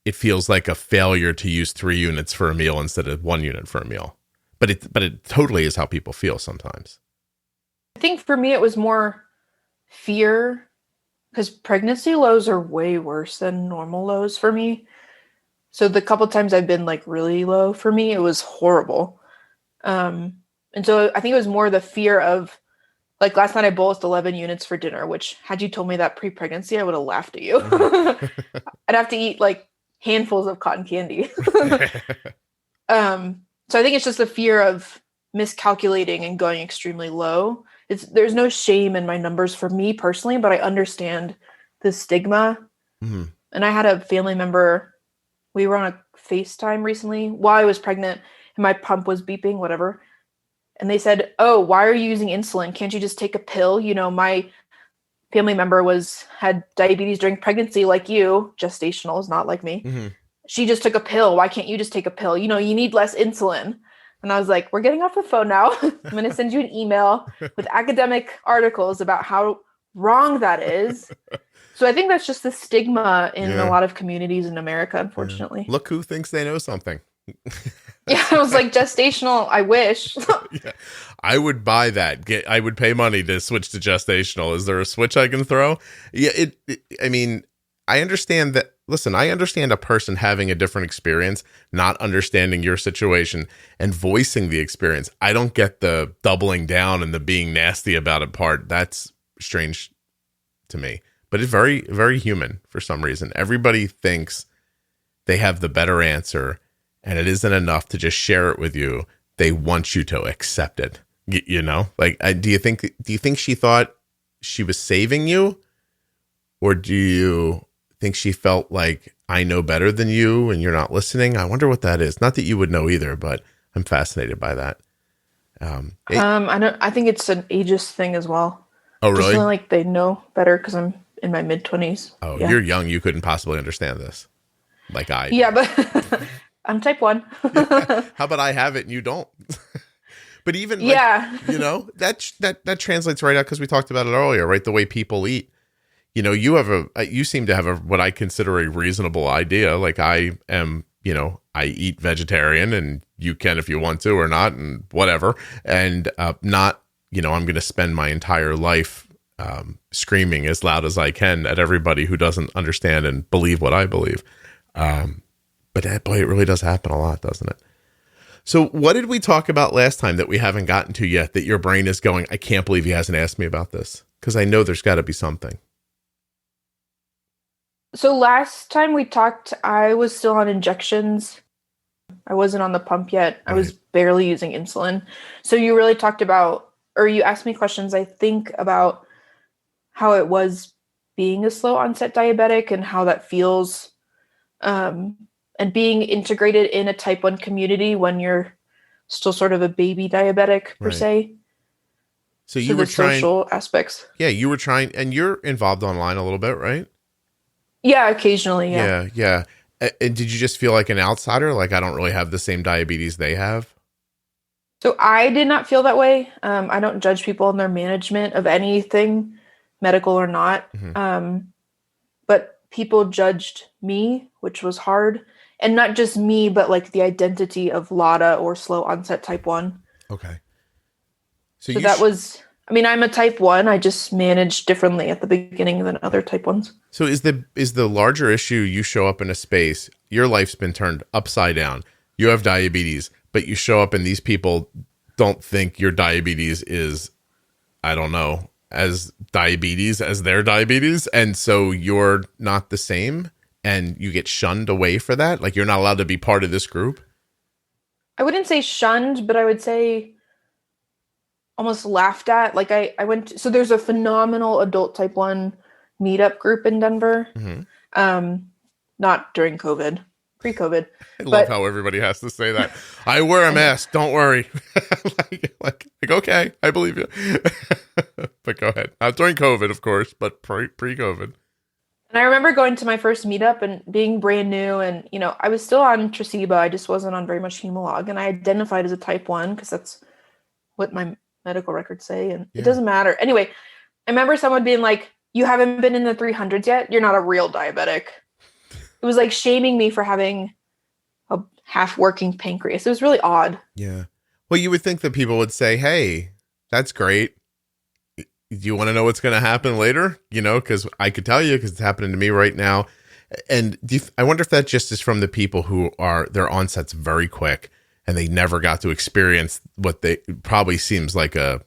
it feels like a failure to use 3 units for a meal instead of 1 unit for a meal. But it totally is how people feel sometimes. I think for me, it was more fear, because pregnancy lows are way worse than normal lows for me. So the couple times I've been like really low, for me, it was horrible. And so I think it was more the fear of, like, last night I bolused 11 units for dinner, which, had you told me that pre-pregnancy, I would have laughed at you. I'd have to eat like handfuls of cotton candy. So I think it's just the fear of miscalculating and going extremely low. There's no shame in my numbers for me personally, but I understand the stigma. And I had a family member, we were on a FaceTime recently while I was pregnant, and my pump was beeping, whatever. And they said, "Oh, why are you using insulin? Can't you just take a pill?" My family member had diabetes during pregnancy, like you, gestational, is not like me. She just took a pill. Why can't you just take a pill? You need less insulin. And I was like, we're getting off the phone now. I'm going to send you an email with academic articles about how wrong that is. So I think that's just the stigma in a lot of communities in America, unfortunately. Look who thinks they know something. Yeah, I was like, gestational, I wish. I would buy that. I would pay money to switch to gestational. Is there a switch I can throw? Yeah, I understand that. Listen, I understand a person having a different experience, not understanding your situation and voicing the experience. I don't get the doubling down and the being nasty about it part. That's strange to me, but it's very, very human for some reason. Everybody thinks they have the better answer, and it isn't enough to just share it with you. They want you to accept it. Do you think she thought she was saving you, or do you think she felt like, I know better than you and you're not listening? I wonder what that is. Not that you would know either, but I'm fascinated by that. I think it's an ageist thing as well. Oh, really? Just feeling like they know better because I'm in my mid-20s. Oh, yeah. You're young. You couldn't possibly understand this. like I do. Yeah, but I'm type 1. Yeah. How about I have it and you don't? But even like, Yeah. that translates right out, because we talked about it earlier, right? The way people eat. You seem to have what I consider a reasonable idea. Like I am, I eat vegetarian, and you can if you want to or not, and whatever. And not, I'm going to spend my entire life screaming as loud as I can at everybody who doesn't understand and believe what I believe. But boy, it really does happen a lot, doesn't it? So what did we talk about last time that we haven't gotten to yet, that your brain is going, I can't believe he hasn't asked me about this? Because I know there's got to be something. So last time we talked, I was still on injections. I wasn't on the pump yet. I was barely using insulin. So you really talked about, or you asked me questions, I think, about how it was being a slow onset diabetic and how that feels, and being integrated in a type 1 community when you're still sort of a baby diabetic per se. So you were trying social aspects. Yeah, you were trying, and you're involved online a little bit, right? Yeah, occasionally. Yeah. And did you just feel like an outsider? Like, I don't really have the same diabetes they have? So I did not feel that way. I don't judge people in their management of anything, medical or not. But people judged me, which was hard. And not just me, but like the identity of LADA or slow onset type 1. Okay. So that was, I'm a type 1. I just managed differently at the beginning than other type 1s. So is the larger issue, you show up in a space, your life's been turned upside down. You have diabetes, but you show up and these people don't think your diabetes is, I don't know, as diabetes as their diabetes. And so you're not the same and you get shunned away for that? Like, you're not allowed to be part of this group? I wouldn't say shunned, but I would say almost laughed at. Like I went, so there's a phenomenal adult type 1 meetup group in Denver. Not during COVID, pre-COVID. I love how everybody has to say that. I wear a mask, don't worry. like, okay, I believe you. But go ahead. Not during COVID, of course, but pre-COVID. And I remember going to my first meetup and being brand new, and I was still on Traceba. I just wasn't on very much Humalog, and I identified as a type 1 because that's what my medical records say, and it doesn't matter. Anyway, I remember someone being like, you haven't been in the 300s yet? You're not a real diabetic. It was like shaming me for having a half-working pancreas. It was really odd. Yeah. Well, you would think that people would say, hey, that's great. Do you want to know what's going to happen later? Because I could tell you, because it's happening to me right now. And I wonder if that just is from the people who their onset's very quick and they never got to experience what they probably seems like the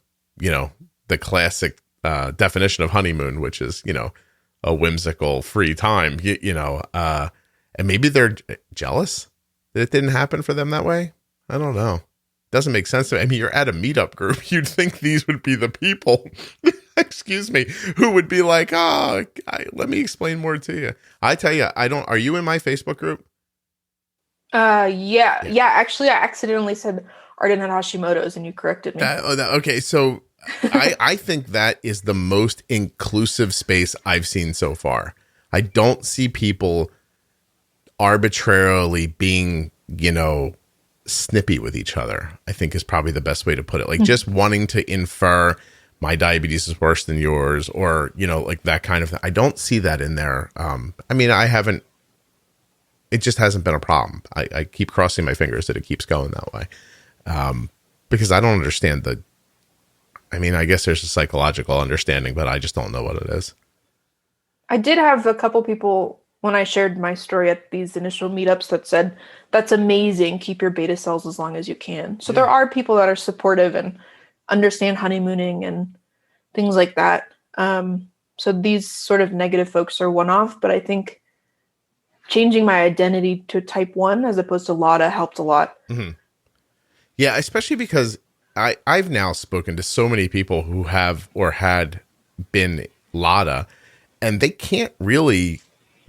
classic definition of honeymoon, which is, a whimsical free time, and maybe they're jealous that it didn't happen for them that way. I don't know. Doesn't make sense to me. I mean, you're at a meetup group. You'd think these would be the people, excuse me, who would be like, let me explain more to you. I tell you, are you in my Facebook group? Yeah. Actually, I accidentally said Arden had Hashimoto's and you corrected me. Okay. So I think that is the most inclusive space I've seen so far. I don't see people arbitrarily being, snippy with each other, I think is probably the best way to put it. Like just wanting to infer my diabetes is worse than yours, or, like that kind of thing. I don't see that in there. It just hasn't been a problem. I keep crossing my fingers that it keeps going that way. Because I don't understand I guess there's a psychological understanding, but I just don't know what it is. I did have a couple people when I shared my story at these initial meetups that said, that's amazing. Keep your beta cells as long as you can. So there are people that are supportive and understand honeymooning and things like that. So these sort of negative folks are one-off, but I think changing my identity to type 1 as opposed to LADA helped a lot. Mm-hmm. Yeah, especially because I've now spoken to so many people who have or had been LADA, and they can't really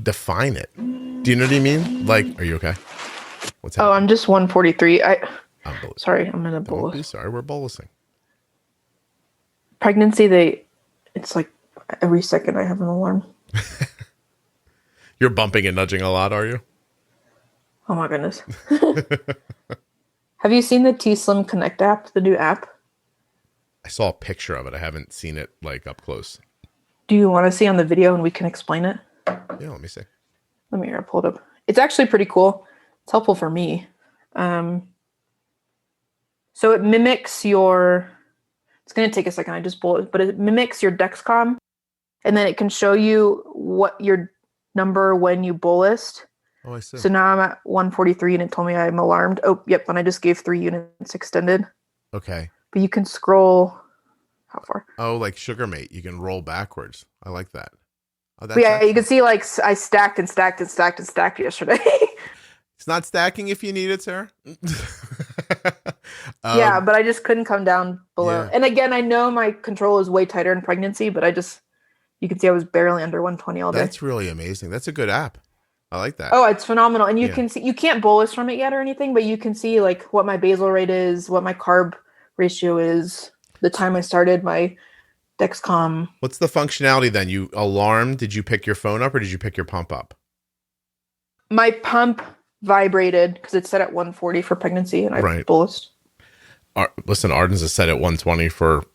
define it. Do you know what I mean? Like, are you okay? What's happening? Oh, I'm just 143. Sorry, I'm in a bolus. Don't be sorry, we're bolusing. Pregnancy, it's like every second I have an alarm. You're bumping and nudging a lot, are you? Oh my goodness. Have you seen the T-Slim Connect app, the new app? I saw a picture of it. I haven't seen it like up close. Do you want to see on the video and we can explain it? Yeah, let me see. Let me pull it up. It's actually pretty cool. It's helpful for me. So it mimics your, it's going to take a second. I just pulled it, but it mimics your Dexcom. And then it can show you what your number when you bolused. Oh, I see. So now I'm at 143 and it told me I'm alarmed. Oh, yep. And I just gave 3 units extended. Okay. But you can scroll. How far? Oh, like Sugar Mate. You can roll backwards. I like that. Oh, that's yeah, you can see like I stacked and stacked and stacked and stacked yesterday. It's not stacking if you need it, Sarah. Yeah, but I just couldn't come down below. Yeah. And again, I know my control is way tighter in pregnancy, but you can see I was barely under 120 all day. That's really amazing. That's a good app. I like that. Oh, it's phenomenal. And you can see, you can't bolus from it yet or anything, but you can see like what my basal rate is, what my carb ratio is, the time I started my Dexcom. What's the functionality then? You alarmed? Did you pick your phone up or did you pick your pump up? My pump vibrated because it's set at 140 for pregnancy and I bolused. Listen, Arden's is set at 120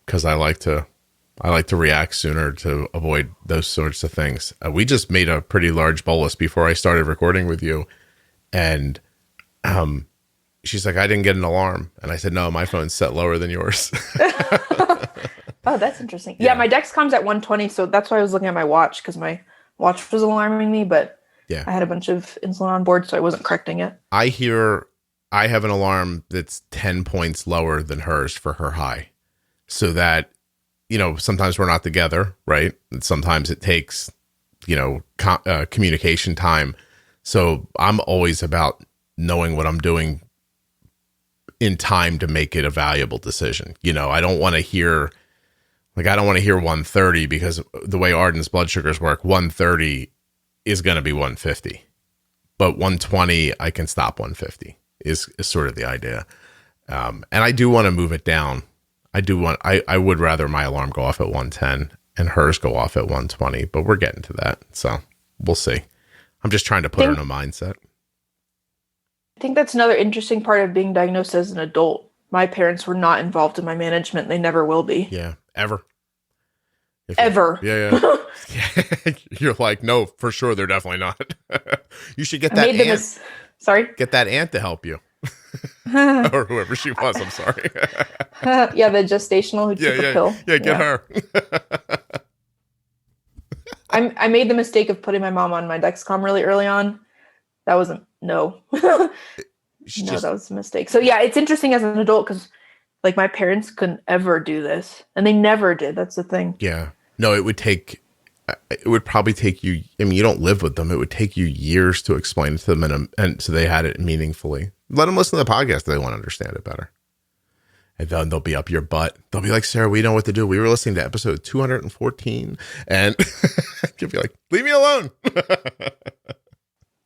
because I like to react sooner to avoid those sorts of things. We just made a pretty large bolus before I started recording with you. And she's like, I didn't get an alarm. And I said, no, my phone's set lower than yours. Oh, that's interesting. Yeah, my Dexcom's at 120. So that's why I was looking at my watch because my watch was alarming me. But I had a bunch of insulin on board, so I wasn't correcting it. I have an alarm that's 10 points lower than hers for her high. So that, sometimes we're not together, right? And sometimes it takes, communication time. So I'm always about knowing what I'm doing in time to make it a valuable decision. I don't want to hear 130 because the way Arden's blood sugars work, 130 is going to be 150. But 120, I can stop 150 is sort of the idea. And I do want to move it down. I would rather my alarm go off at 110 and hers go off at 120, but we're getting to that. So we'll see. I'm just trying to put her in a mindset. I think that's another interesting part of being diagnosed as an adult. My parents were not involved in my management. They never will be. Yeah. Ever. Ever. Yeah. You're like, no, for sure. They're definitely not. You should get that aunt. Sorry? Get that aunt to help you. Or whoever she was, I'm sorry. Yeah, the gestational who took a pill. Yeah, get her. I made the mistake of putting my mom on my Dexcom really early on. That wasn't, that was a mistake. So yeah, it's interesting as an adult because like my parents couldn't ever do this and they never did. That's the thing. Yeah. No, it would probably take you, you don't live with them. It would take you years to explain it to them and so they had it meaningfully. Let them listen to the podcast if they want to understand it better. And then they'll be up your butt. They'll be like, Sarah, we know what to do. We were listening to episode 214 and you'll be like, leave me alone.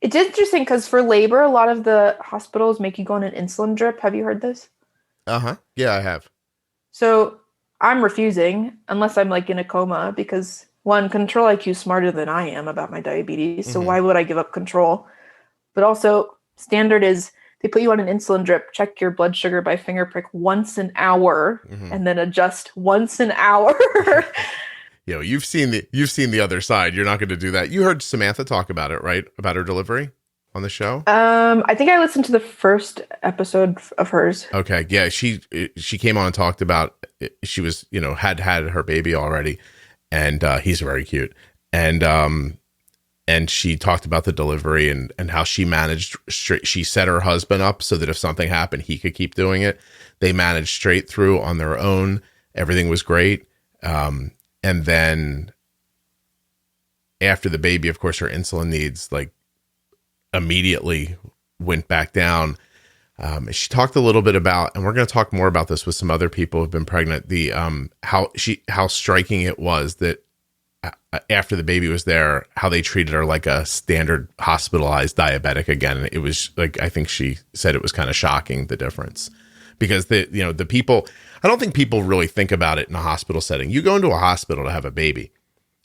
It's interesting because for labor, a lot of the hospitals make you go on an insulin drip. Have you heard this? Uh-huh. Yeah, I have. So I'm refusing unless I'm like in a coma because one, Control IQ is smarter than I am about my diabetes. So why would I give up control? But also standard is they put you on an insulin drip, check your blood sugar by finger prick once an hour and then adjust once an hour. You've seen the other side. You're not going to do that. You heard Samantha talk about it, right? About her delivery on the show. I think I listened to the first episode of hers. Okay. Yeah. She came on and talked about, she was, had her baby already and, he's very cute. And she talked about the delivery and how she managed, she set her husband up so that if something happened, he could keep doing it. They managed straight through on their own. Everything was great. And then after the baby, of course, her insulin needs like immediately went back down. She talked a little bit about, and we're going to talk more about this with some other people who've been pregnant, the how striking it was that after the baby was there, how they treated her like a standard hospitalized diabetic again. It was like, I think she said it was kind of shocking, the difference. Because the people, I don't think people really think about it in a hospital setting. You go into a hospital to have a baby.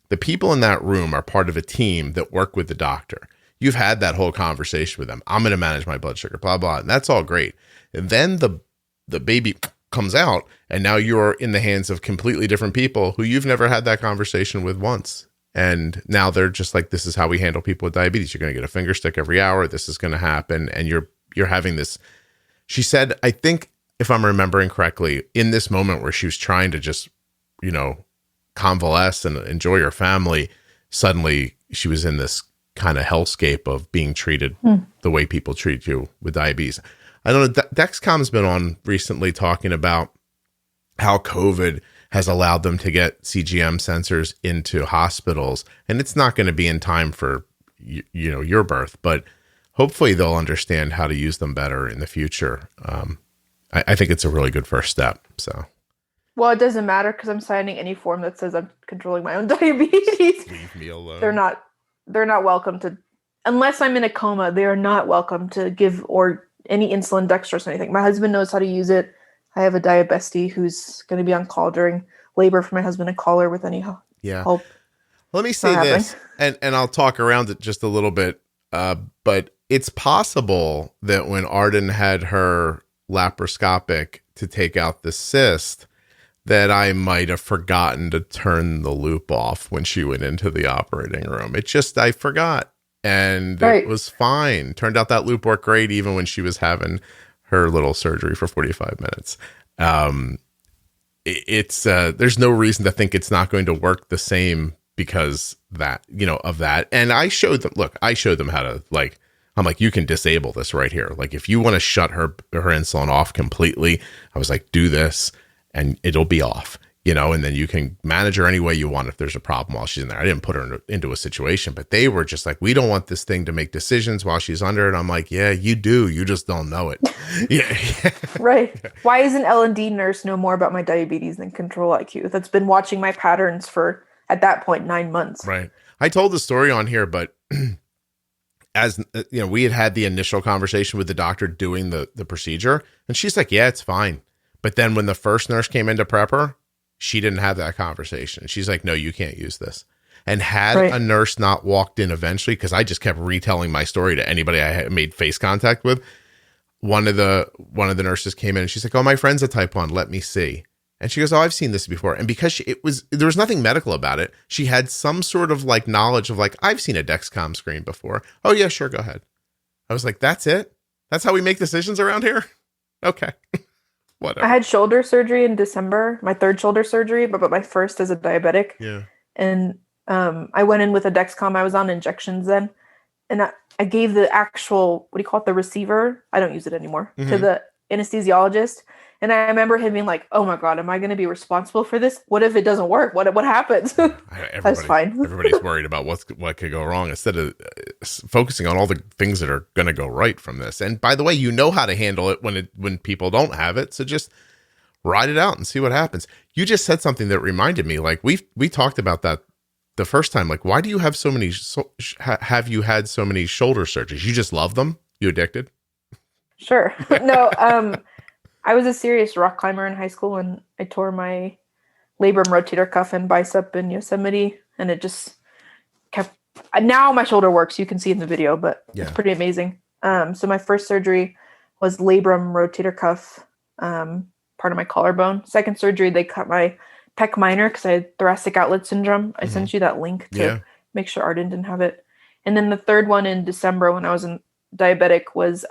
The people in that room are part of a team that work with the doctor. You've had that whole conversation with them. I'm going to manage my blood sugar, blah, blah. And that's all great. And then the baby comes out, and now you're in the hands of completely different people who you've never had that conversation with once. And now they're just like, this is how we handle people with diabetes. You're going to get a finger stick every hour. This is going to happen. And you're having this, she said, I think if I'm remembering correctly, in this moment where she was trying to just, convalesce and enjoy her family, suddenly she was in this kind of hellscape of being treated the way people treat you with diabetes. I don't know. Dexcom's been on recently talking about how COVID has allowed them to get CGM sensors into hospitals, and it's not going to be in time for your birth, but hopefully they'll understand how to use them better in the future. I think it's a really good first step. So. Well, it doesn't matter because I'm signing any form that says I'm controlling my own diabetes. Leave me alone. They're not welcome to, unless I'm in a coma, they are not welcome to give or any insulin, dextrose, or anything. My husband knows how to use it. I have a diabestie who's going to be on call during labor for my husband to call her with any help. Yeah. Let me say this, and I'll talk around it just a little bit, but it's possible that when Arden had her laparoscopic to take out the cyst, that I might have forgotten to turn the loop off when she went into the operating room. I forgot. And It was fine. Turned out that loop worked great even when she was having her little surgery for 45 minutes. There's no reason to think it's not going to work the same because of that. And I showed them how to, I'm like, you can disable this right here. Like, if you want to shut her insulin off completely, I was like, do this and it'll be off, and then you can manage her any way you want if there's a problem while she's in there. I didn't put her into a situation, but they were just like, we don't want this thing to make decisions while she's under it. I'm like, yeah, you do. You just don't know it. Yeah. Right. Why isn't L&D nurse know more about my diabetes than Control IQ? That's been watching my patterns for, at that point, 9 months. Right. I told the story on here, but as we had the initial conversation with the doctor doing the procedure, and she's like, yeah, it's fine. But then when the first nurse came in to prep her, she didn't have that conversation. She's like, no, you can't use this. And had a nurse not walked in eventually, because I just kept retelling my story to anybody I had made face contact with, one of the nurses came in and she's like, oh, my friend's a type 1. Let me see. And she goes, oh, I've seen this before. And because there was nothing medical about it, she had some sort of knowledge of I've seen a Dexcom screen before. Oh yeah, sure. Go ahead. I was like, that's it? That's how we make decisions around here? Okay. Whatever. I had shoulder surgery in December, my third shoulder surgery, but my first as a diabetic. Yeah. And I went in with a Dexcom. I was on injections then. And I gave the actual, the receiver, I don't use it anymore, to the anesthesiologist. And I remember him being like, oh my God, am I going to be responsible for this? What if it doesn't work? What happens? That's fine. Everybody's worried about what could go wrong instead of focusing on all the things that are going to go right from this. And by the way, how to handle it when people don't have it. So just ride it out and see what happens. You just said something that reminded me, we talked about that the first time. Why do you have so many, have you had so many shoulder surgeries? You just love them? You addicted? Sure. No, I was a serious rock climber in high school, and I tore my labrum rotator cuff and bicep in Yosemite, and it just kept. Now my shoulder works. You can see in the video, but it's pretty amazing. So my first surgery was labrum rotator cuff, part of my collarbone. Second surgery, they cut my pec minor because I had thoracic outlet syndrome. I sent you that link to make sure Arden didn't have it. And then the third one in December when I was diabetic was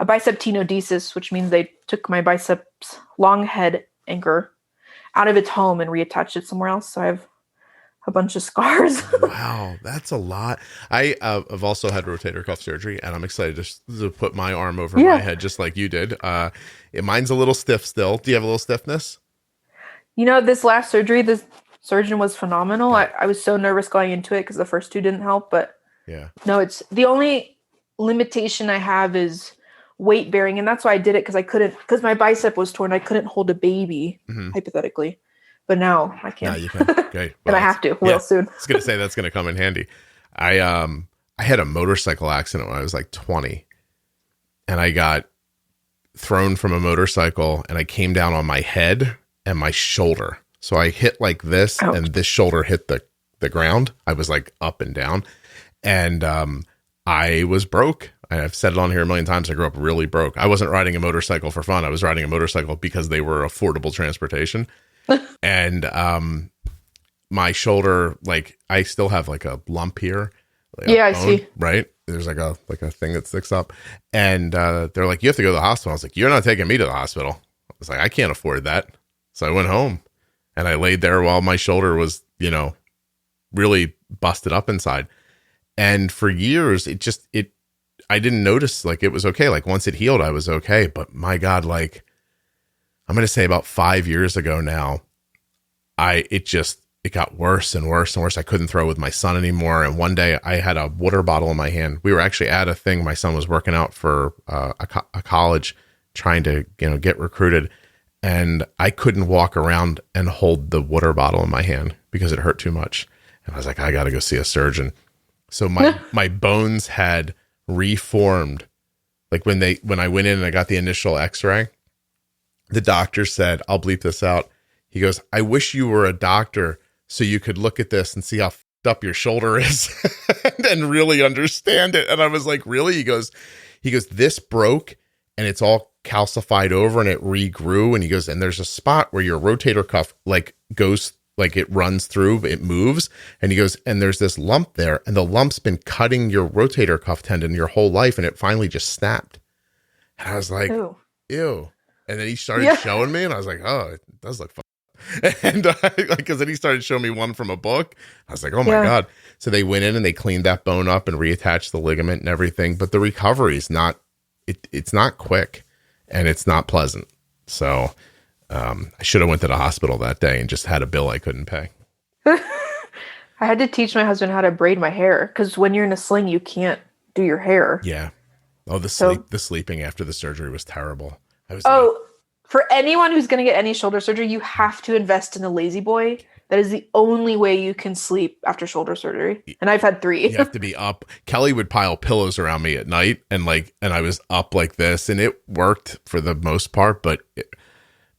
a bicep tenodesis, which means they took my bicep's long head anchor out of its home and reattached it somewhere else. So I have a bunch of scars. Wow, that's a lot. I have also had rotator cuff surgery, and I'm excited to put my arm over my head just like you did. Mine's a little stiff still. Do you have a little stiffness? This last surgery, the surgeon was phenomenal. I was so nervous going into it because the first two didn't help. But no, it's the only limitation I have is weight bearing, and that's why I did it because my bicep was torn. I couldn't hold a baby hypothetically, but now I can. Now you can. Okay, and I have to real soon. I was gonna say that's gonna come in handy. I had a motorcycle accident when I was 20, and I got thrown from a motorcycle, and I came down on my head and my shoulder. So I hit like this, and this shoulder hit the ground. I was up and down, and I was broke. I've said it on here a million times. I grew up really broke. I wasn't riding a motorcycle for fun. I was riding a motorcycle because they were affordable transportation. And my shoulder, like I still have like a lump here. Like yeah, I see. Right? There's like a thing that sticks up. And they're like, you have to go to the hospital. I was like, you're not taking me to the hospital. I was like, I can't afford that. So I went home and I laid there while my shoulder was, really busted up inside. And for years, I didn't notice like it was okay. Like once it healed, I was okay. But my God, like I'm going to say about 5 years ago now, it got worse and worse and worse. I couldn't throw with my son anymore. And one day I had a water bottle in my hand. We were actually at a thing. My son was working out for a college trying to, get recruited. And I couldn't walk around and hold the water bottle in my hand because it hurt too much. And I was like, I got to go see a surgeon. So my bones had reformed. Like when I went in and I got the initial x-ray, the doctor said, I'll bleep this out. He goes, I wish you were a doctor so you could look at this and see how f***ed up your shoulder is and really understand it. And I was like, really? He goes, this broke and it's all calcified over and it regrew. And he goes, and there's a spot where your rotator cuff like goes, like it runs through, it moves. And he goes, and there's this lump there and the lump's been cutting your rotator cuff tendon your whole life. And it finally just snapped. And I was like, ew. And then he started showing me and I was like, oh, it does look fun. And because then he started showing me one from a book. I was like, oh my God. So they went in and they cleaned that bone up and reattached the ligament and everything. But the recovery is it's not quick and it's not pleasant. So I should have went to the hospital that day and just had a bill I couldn't pay. I had to teach my husband how to braid my hair because when you're in a sling, you can't do your hair. Yeah. Oh, the sleeping after the surgery was terrible. For anyone who's going to get any shoulder surgery, you have to invest in a lazy boy. That is the only way you can sleep after shoulder surgery. And I've had 3. You have to be up. Kelly would pile pillows around me at night and I was up like this and it worked for the most part, but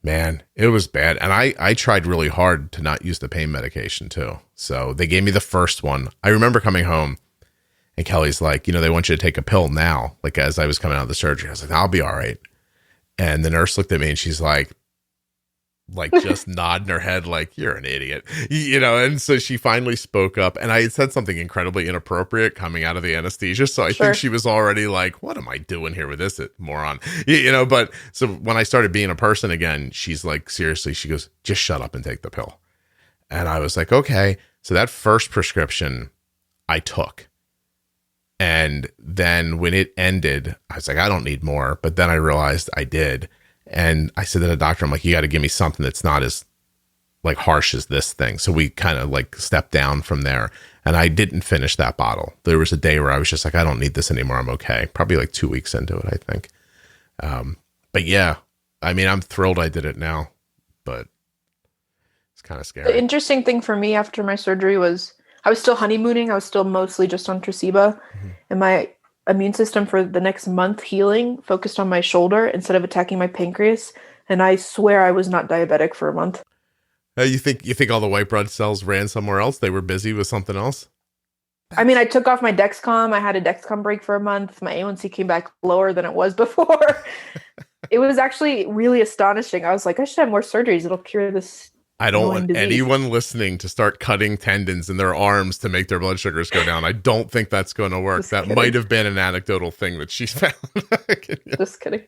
it was bad. And I tried really hard to not use the pain medication too. So they gave me the first one. I remember coming home and Kelly's like, they want you to take a pill now. Like as I was coming out of the surgery, I was like, I'll be all right. And the nurse looked at me and she's like just nodding her head like, you're an idiot, and so she finally spoke up and I had said something incredibly inappropriate coming out of the anesthesia. So I think she was already like, what am I doing here with this moron? But so when I started being a person again, she's like, seriously, she goes, just shut up and take the pill. And I was like, okay. So that first prescription I took. And then when it ended, I was like, I don't need more. But then I realized I did. And I said to the doctor, I'm like, you got to give me something that's not as like harsh as this thing. So we kind of like stepped down from there. And I didn't finish that bottle. There was a day where I was just like, I don't need this anymore. I'm okay. Probably like 2 weeks into it, I think. But yeah, I mean, I'm thrilled I did it now, but it's kind of scary. The interesting thing for me after my surgery was I was still honeymooning. I was still mostly just on Tresiba. And my immune system for the next month healing focused on my shoulder instead of attacking my pancreas. And I swear I was not diabetic for a month. You think all the white blood cells ran somewhere else? They were busy with something else? I mean, I took off my Dexcom. I had a Dexcom break for a month. My A1C came back lower than it was before. It was actually really astonishing. I was like, I should have more surgeries. It'll cure this. I don't want anyone listening to start cutting tendons in their arms to make their blood sugars go down. I don't think that's going to work. That might have been an anecdotal thing that she's found. Just kidding.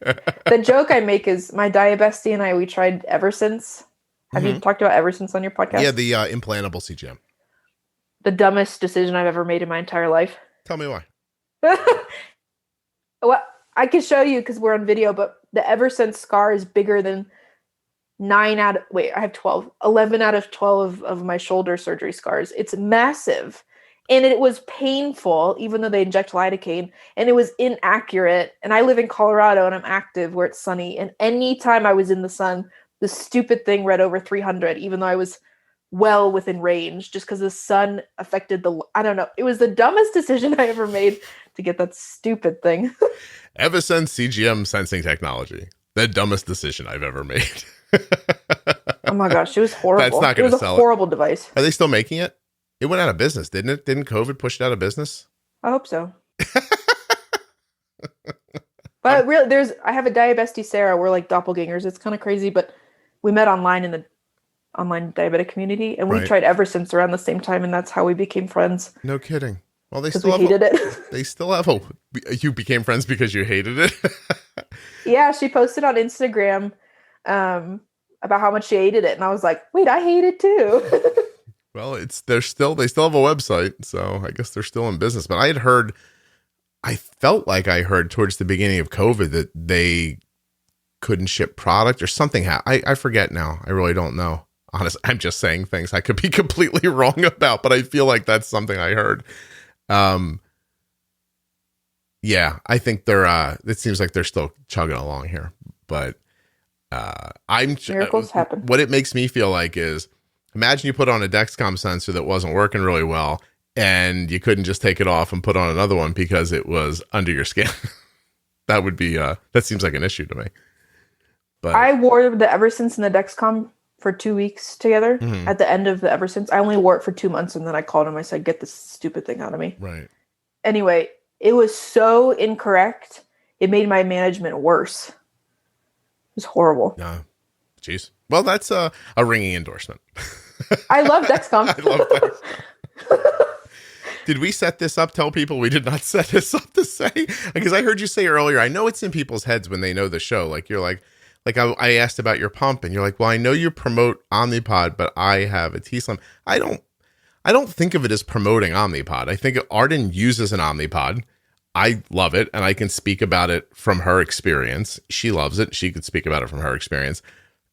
The joke I make is my diabestie and I, we tried Eversense. Have you talked about Eversense on your podcast? Yeah, the implantable CGM. The dumbest decision I've ever made in my entire life. Tell me why. Well, I can show you because we're on video, but the Eversense scar is bigger than 11 out of 12 of my shoulder surgery scars. It's massive. And it was painful, even though they inject lidocaine, and it was inaccurate. And I live in Colorado and I'm active where it's sunny. And anytime I was in the sun, the stupid thing read over 300, even though I was well within range, just because the sun affected I don't know. It was the dumbest decision I ever made to get that stupid thing. Eversense CGM sensing technology. The dumbest decision I've ever made. Oh my gosh, it was horrible. That's not going to sell it. It was a horrible device. Are they still making it? It went out of business, didn't it? Didn't COVID push it out of business? I hope so. But really, I have a diabesity Sarah. We're like doppelgangers. It's kind of crazy, but we met online in the online diabetic community, and we tried Eversense around the same time, and that's how we became friends. No kidding. Well, they still hated it. They still have hope. You became friends because you hated it. Yeah, she posted on Instagram about how much she hated it, and I was like, "Wait, I hate it too." Well, they still have a website, so I guess they're still in business. But I felt like I heard towards the beginning of COVID that they couldn't ship product or something. I forget now. I really don't know. Honestly, I'm just saying things I could be completely wrong about, but I feel like that's something I heard. Yeah, I think it seems like they're still chugging along here, but miracles happen. What it makes me feel like is, imagine you put on a Dexcom sensor that wasn't working really well, and you couldn't just take it off and put on another one because it was under your skin. That would be that seems like an issue to me. But I wore the Eversense and the Dexcom for 2 weeks together. At the end of the Eversense, I only wore it for 2 months, and then I called him. I said, "Get this stupid thing out of me." Right. Anyway, it was so incorrect. It made my management worse. It was horrible. Jeez. Well, that's a ringing endorsement. I love Dexcom. I love Dexcom. Did we set this up? Tell people we did not set this up to say, because I heard you say earlier, I know it's in people's heads when they know the show. Like you're like I asked about your pump, and you're like, well, I know you promote Omnipod, but I have a t:slim. I don't think of it as promoting Omnipod. I think Arden uses an Omnipod. I love it, and I can speak about it from her experience. She loves it. She could speak about it from her experience.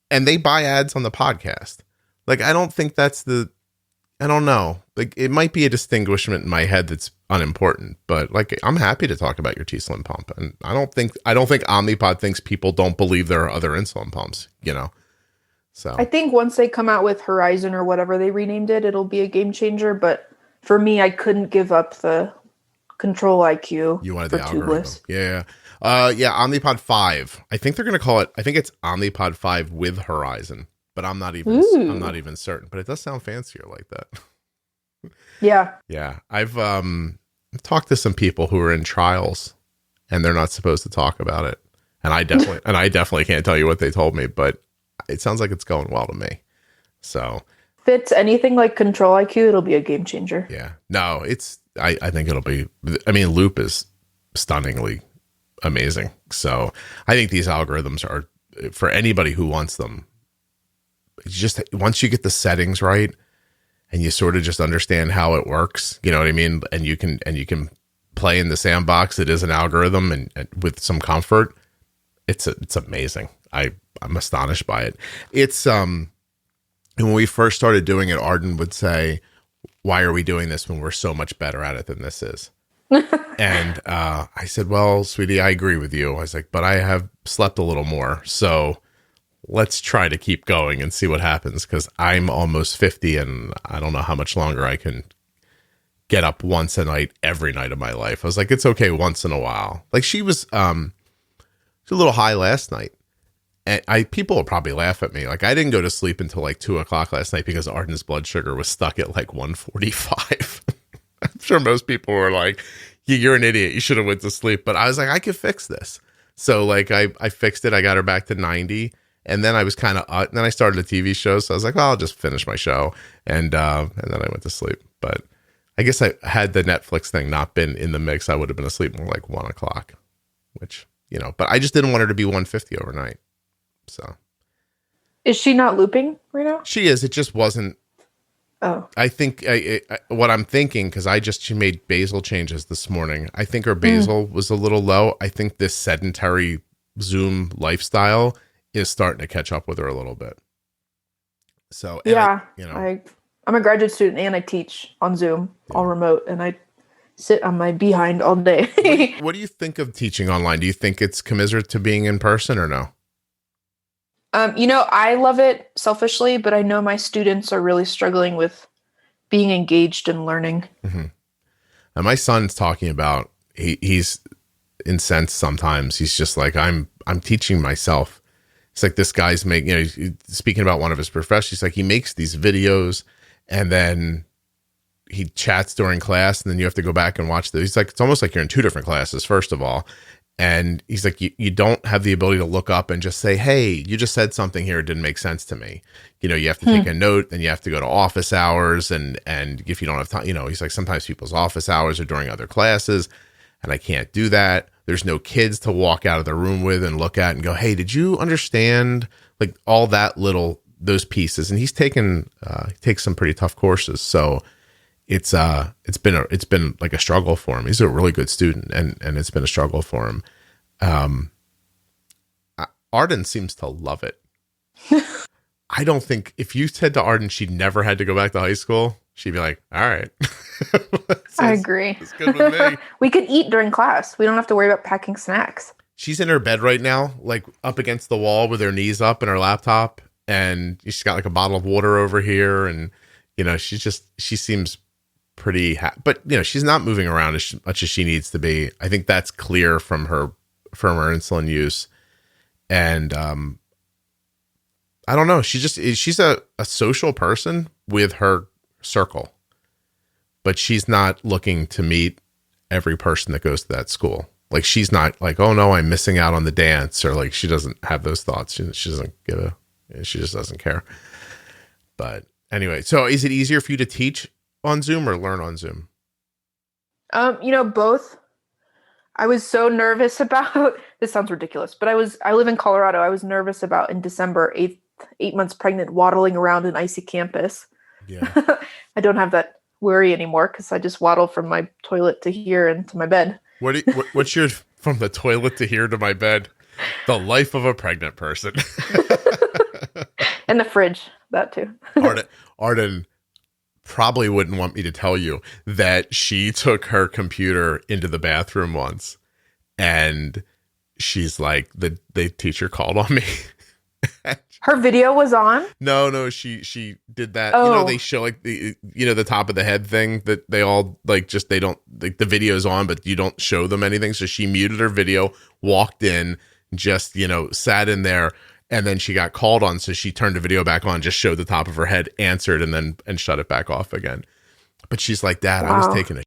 And they buy ads on the podcast. Like, I don't think I don't know. Like, it might be a distinguishment in my head that's unimportant, but like, I'm happy to talk about your t:slim pump. And I don't think Omnipod thinks people don't believe there are other insulin pumps, So I think once they come out with Horizon or whatever they renamed it, it'll be a game changer. But for me, I couldn't give up the Control IQ. You wanted the algorithm. Yeah. Omnipod 5. I think they're going to call it, I think it's Omnipod 5 with Horizon, but I'm not even certain, but it does sound fancier like that. Yeah. Yeah. I've talked to some people who are in trials, and they're not supposed to talk about it. And I definitely can't tell you what they told me, but it sounds like it's going well to me. So if it's anything like Control IQ, it'll be a game changer. Yeah. No, I think it'll be, Loop is stunningly amazing. So I think these algorithms are, for anybody who wants them, just once you get the settings right and you sort of just understand how it works, you know what I mean? And you can play in the sandbox. It is an algorithm, and with some comfort, it's amazing. I'm astonished by it. It's, and when we first started doing it, Arden would say, why are we doing this when we're so much better at it than this is? And I said, well, sweetie, I agree with you. I was like, but I have slept a little more. So let's try to keep going and see what happens, because I'm almost 50 and I don't know how much longer I can get up once a night every night of my life. I was like, it's okay once in a while. Like she was a little high last night. And people will probably laugh at me. Like, I didn't go to sleep until like 2:00 last night because Arden's blood sugar was stuck at like 145. I'm sure most people were like, you're an idiot. You should have went to sleep. But I was like, I could fix this. So like I fixed it. I got her back to 90. And then I was kind of, then I started a TV show. So I was like, well, I'll just finish my show. And then I went to sleep. But I guess had the Netflix thing not been in the mix, I would have been asleep more like 1:00, which, but I just didn't want her to be 150 overnight. So is she not looping right now? She is. It just wasn't. Oh, I think what I'm thinking, because she made basal changes this morning. I think her basal was a little low. I think this sedentary Zoom lifestyle is starting to catch up with her a little bit. So yeah, I'm a graduate student and I teach on Zoom, all remote, and I sit on my behind all day. What do you think of teaching online? Do you think it's commiserate to being in person or no? I love it selfishly, but I know my students are really struggling with being engaged and learning. Mm-hmm. And my son's talking about, he's incensed sometimes. He's just like, I'm teaching myself. It's like, this guy's speaking about one of his professors. He's like, he makes these videos and then he chats during class, and then you have to go back and watch those. He's like, it's almost like you're in two different classes, first of all. And he's like, you don't have the ability to look up and just say, hey, you just said something here. It didn't make sense to me. You know, you have to take a note, and you have to go to office hours. And if you don't have time, you know, he's like, sometimes people's office hours are during other classes, and I can't do that. There's no kids to walk out of the room with and look at and go, hey, did you understand like all that those pieces? And he takes some pretty tough courses. So it's been like a struggle for him. He's a really good student, and it's been a struggle for him. Arden seems to love it. I don't think if you said to Arden she never had to go back to high school, she'd be like, all right. I agree. It's good with me. We could eat during class. We don't have to worry about packing snacks. She's in her bed right now, like up against the wall with her knees up and her laptop, and she's got like a bottle of water over here, and you know, she seems pretty but you know, she's not moving around as much as she needs to be. I think that's clear from her insulin use. And I don't know, she's a social person with her circle, but she's not looking to meet every person that goes to that school. Like, she's not like, oh no, I'm missing out on the dance, or like, she doesn't have those thoughts. She doesn't she just doesn't care. But anyway, so is it easier for you to teach on Zoom or learn on Zoom? You know, both. I was so nervous about, this sounds ridiculous, but I live in Colorado. I was nervous about in December, 8 months pregnant, waddling around an icy campus. Yeah. I don't have that worry anymore because I just waddle from my toilet to here and to my bed. What's your from the toilet to here to my bed? The life of a pregnant person. And the fridge, that too. Arden probably wouldn't want me to tell you that she took her computer into the bathroom once, and she's like, the teacher called on me. Her video was on? No, she did that. Oh. You know, they show like the top of the head thing that they all like, just, they don't like, the video's on, but you don't show them anything. So she muted her video, walked in, just, sat in there, and then she got called on. So she turned the video back on, just showed the top of her head, answered, and shut it back off again. But she's like, Dad, wow. I was taking a.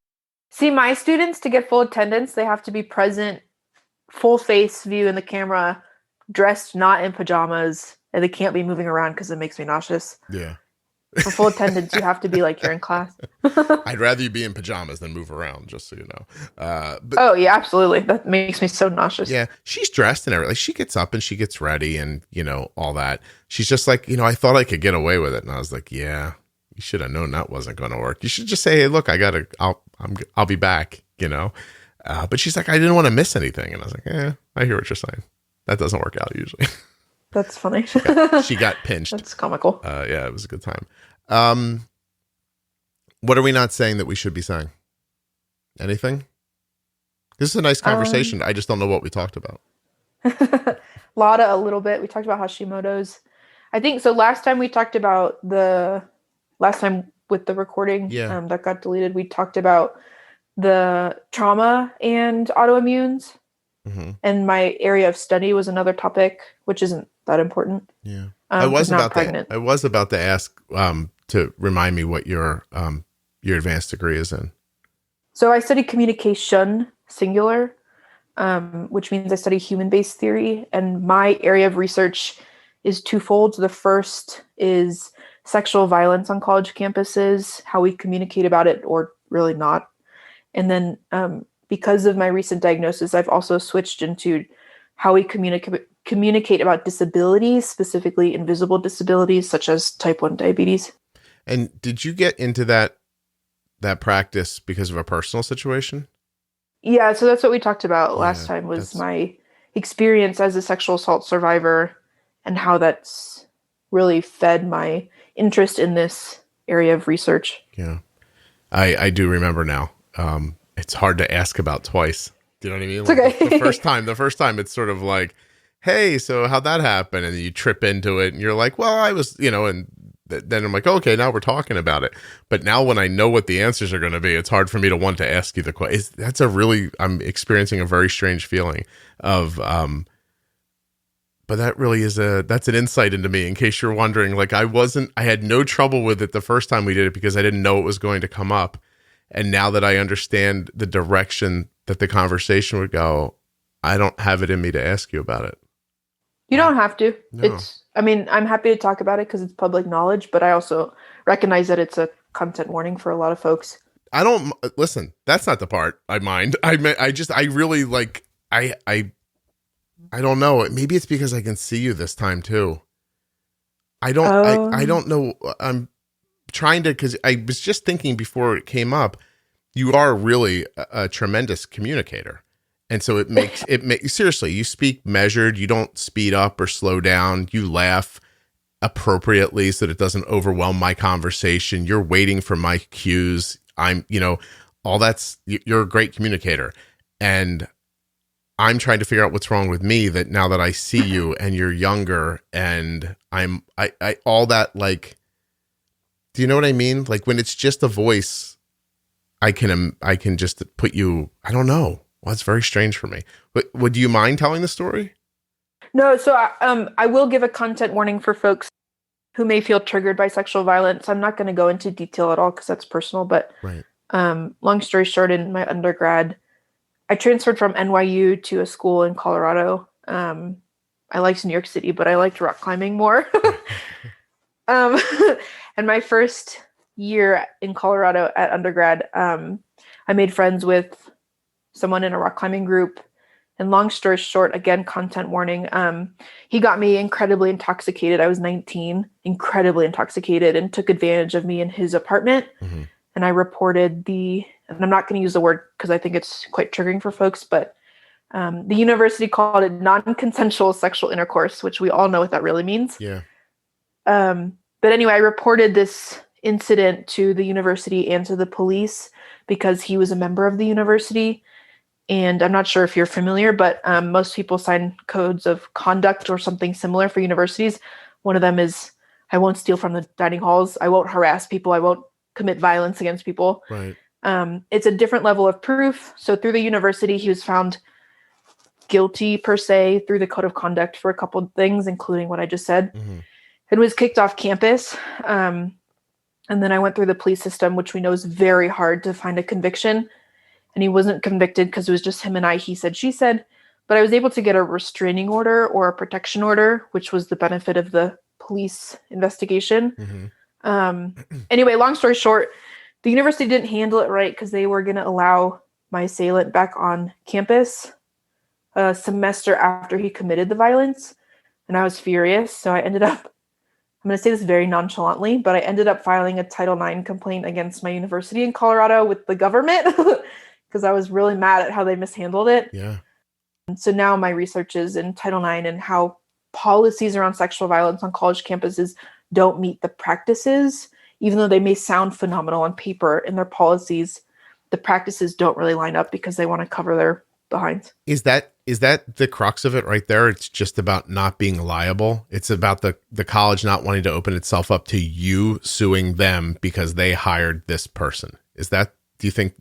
See, my students, to get full attendance, they have to be present, full face view in the camera, dressed not in pajamas, and they can't be moving around because it makes me nauseous. Yeah. For full attendance, you have to be like you're in class. I'd rather you be in pajamas than move around, just so you know. But, oh, yeah, absolutely. That makes me so nauseous. Yeah, she's dressed and everything. Like, she gets up and she gets ready and, all that. She's just like, I thought I could get away with it. And I was like, yeah, you should have known that wasn't going to work. You should just say, hey, look, I'll be back, But she's like, I didn't want to miss anything. And I was like, I hear what you're saying. That doesn't work out usually. That's funny. She got pinched. That's comical. Yeah, it was a good time. What are we not saying that we should be saying? Anything? This is a nice conversation. I just don't know what we talked about. Lada a little bit. We talked about Hashimoto's. I think so. Last time we talked about last time with the recording that got deleted, we talked about the trauma and autoimmunes. Mm-hmm. And my area of study was another topic, which isn't that important. Yeah, I was about to ask to remind me what your advanced degree is in. So I study communication, singular, which means I study human-based theory, and my area of research is twofold. The first is sexual violence on college campuses, how we communicate about it, or really not, and then because of my recent diagnosis, I've also switched into how we communicate about disabilities, specifically invisible disabilities such as type 1 diabetes. And did you get into that practice because of a personal situation? Yeah, so that's what we talked about last time, was my experience as a sexual assault survivor and how that's really fed my interest in this area of research. Yeah, I do remember now. It's hard to ask about twice. Do you know what I mean? Like, okay. the first time it's sort of like, hey, so how'd that happen? And then you trip into it and you're like, well, I was, and then I'm like, okay, now we're talking about it. But now when I know what the answers are going to be, it's hard for me to want to ask you the question. I'm experiencing a very strange feeling of, but that really that's an insight into me, in case you're wondering. Like, I had no trouble with it the first time we did it because I didn't know it was going to come up. And now that I understand the direction that the conversation would go, I don't have it in me to ask you about it. You don't have to. No. I'm happy to talk about it because it's public knowledge, but I also recognize that it's a content warning for a lot of folks. I don't listen. That's not the part I mind. I really like, I don't know. Maybe it's because I can see you this time too. I don't know. I'm trying to, cause I was just thinking before it came up, you are really a tremendous communicator. And so it makes seriously, you speak measured, you don't speed up or slow down, you laugh appropriately so that it doesn't overwhelm my conversation. You're waiting for my cues. You're a great communicator. And I'm trying to figure out what's wrong with me that now that I see you and you're younger and I all that, like, do you know what I mean? Like when it's just a voice, I can just put you, I don't know. Well, it's very strange for me. But would you mind telling the story? No, so I will give a content warning for folks who may feel triggered by sexual violence. I'm not going to go into detail at all because that's personal, but right. Long story short, in my undergrad, I transferred from NYU to a school in Colorado. I liked New York City, but I liked rock climbing more. And my first year in Colorado at undergrad, I made friends with someone in a rock climbing group. And long story short, again, content warning, he got me incredibly intoxicated. I was 19, incredibly intoxicated, and took advantage of me in his apartment. Mm-hmm. And I reported and I'm not going to use the word because I think it's quite triggering for folks, but the university called it non-consensual sexual intercourse, which we all know what that really means. Yeah. But anyway, I reported this incident to the university and to the police because he was a member of the university. And I'm not sure if you're familiar, but most people sign codes of conduct or something similar for universities. One of them is, I won't steal from the dining halls. I won't harass people. I won't commit violence against people. Right. It's a different level of proof. So through the university, he was found guilty per se through the code of conduct for a couple of things, including what I just said, and was kicked off campus. And then I went through the police system, which we know is very hard to find a conviction. And he wasn't convicted because it was just him and I, he said, she said, but I was able to get a restraining order or a protection order, which was the benefit of the police investigation. Anyway, long story short, the university didn't handle it right because they were going to allow my assailant back on campus a semester after he committed the violence. And I was furious. So I ended up, I'm going to say this very nonchalantly, but I ended up filing a Title IX complaint against my university in Colorado with the government because I was really mad at how they mishandled it. Yeah. And so now my research is in Title IX and how policies around sexual violence on college campuses don't meet the practices, even though they may sound phenomenal on paper in their policies. The practices don't really line up because they want to cover their behinds. Is that the crux of it right there? It's just about not being liable. It's about the college not wanting to open itself up to you suing them because they hired this person. Is that, do you think,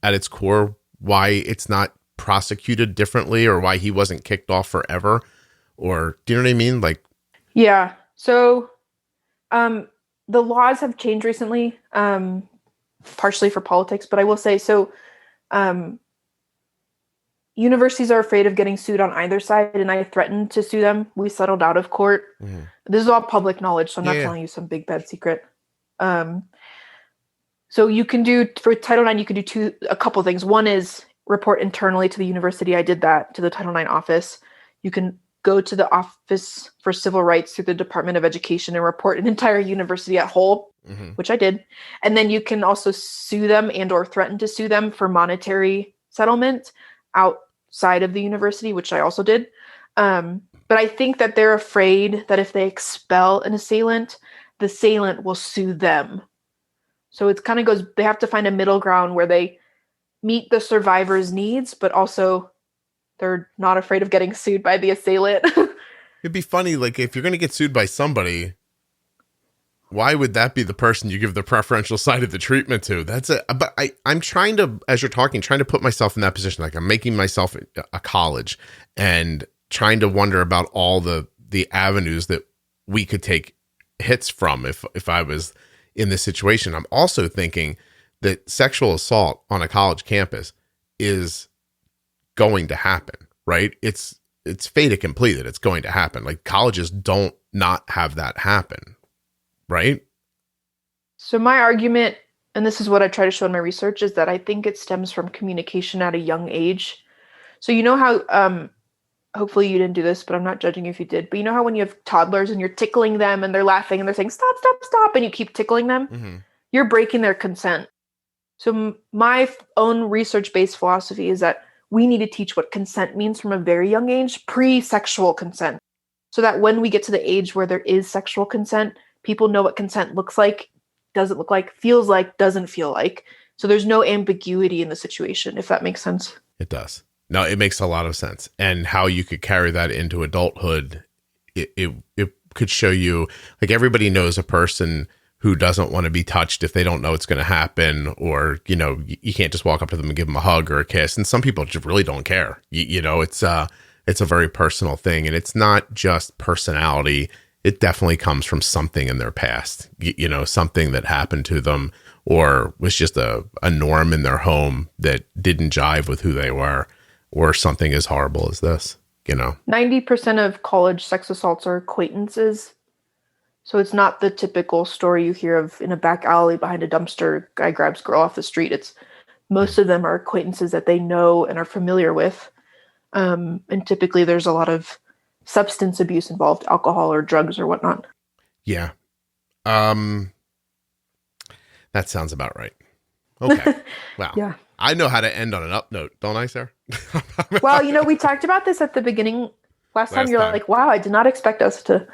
at its core, why it's not prosecuted differently or why he wasn't kicked off forever? Or do you know what I mean? Like, yeah. So, the laws have changed recently, partially for politics, but I will say, so, universities are afraid of getting sued on either side, and I threatened to sue them. We settled out of court. This is all public knowledge, so I'm not telling you some big bad secret. So you can do, for Title IX, you can do a couple things. One is report internally to the university. I did that to the Title IX office. You can go to the Office for Civil Rights through the Department of Education and report an entire university at whole, which I did. And then you can also sue them and or threaten to sue them for monetary settlement outside of the university, which I also did. But I think that they're afraid that if they expel an assailant, the assailant will sue them. So it kind of goes, they have to find a middle ground where they meet the survivor's needs, but also they're not afraid of getting sued by the assailant. it'd be funny, like, if you're going to get sued by somebody, why would that be the person you give the preferential side of the treatment to? That's it. But I'm trying to, as you're talking, trying to put myself in that position. Like, I'm making myself a college and trying to wonder about all the avenues that we could take hits from if I was in this situation. I'm also thinking that sexual assault on a college campus is going to happen, right? It's fait accompli that it's going to happen. Like colleges don't not have that happen, right? So my argument, and this is what I try to show in my research, is that I think it stems from communication at a young age. So you know how, hopefully you didn't do this, but I'm not judging you if you did, but you know how when you have toddlers and you're tickling them and they're laughing and they're saying, stop, stop, stop, and you keep tickling them, Mm-hmm. you're breaking their consent. So my own research-based philosophy is that we need to teach what consent means from a very young age, pre-sexual consent, so that when we get to the age where there is sexual consent, people know what consent looks like, doesn't look like, feels like, doesn't feel like. So there's no ambiguity in the situation, if that makes sense. It does. No, it makes a lot of sense. And how you could carry that into adulthood, it could show you, like, everybody knows a person who doesn't want to be touched if they don't know it's going to happen, or, you know, you can't just walk up to them and give them a hug or a kiss. And some people just really don't care. You know, it's a very personal thing, and it's not just personality. It definitely comes from something in their past, you know, something that happened to them or was just a norm in their home that didn't jive with who they were, or something as horrible as this, you know. 90% of college sex assaults are acquaintances. So it's not the typical story you hear of in a back alley behind a dumpster, guy grabs girl off the street. It's most of them are acquaintances that they know and are familiar with. And typically there's a lot of substance abuse involved, alcohol or drugs or whatnot. Yeah. That sounds about right. Okay. Wow. Yeah. I know how to end on an up note, don't I, Sarah? Well, you know, we talked about this at the beginning. Last time you're like, wow, I did not expect us to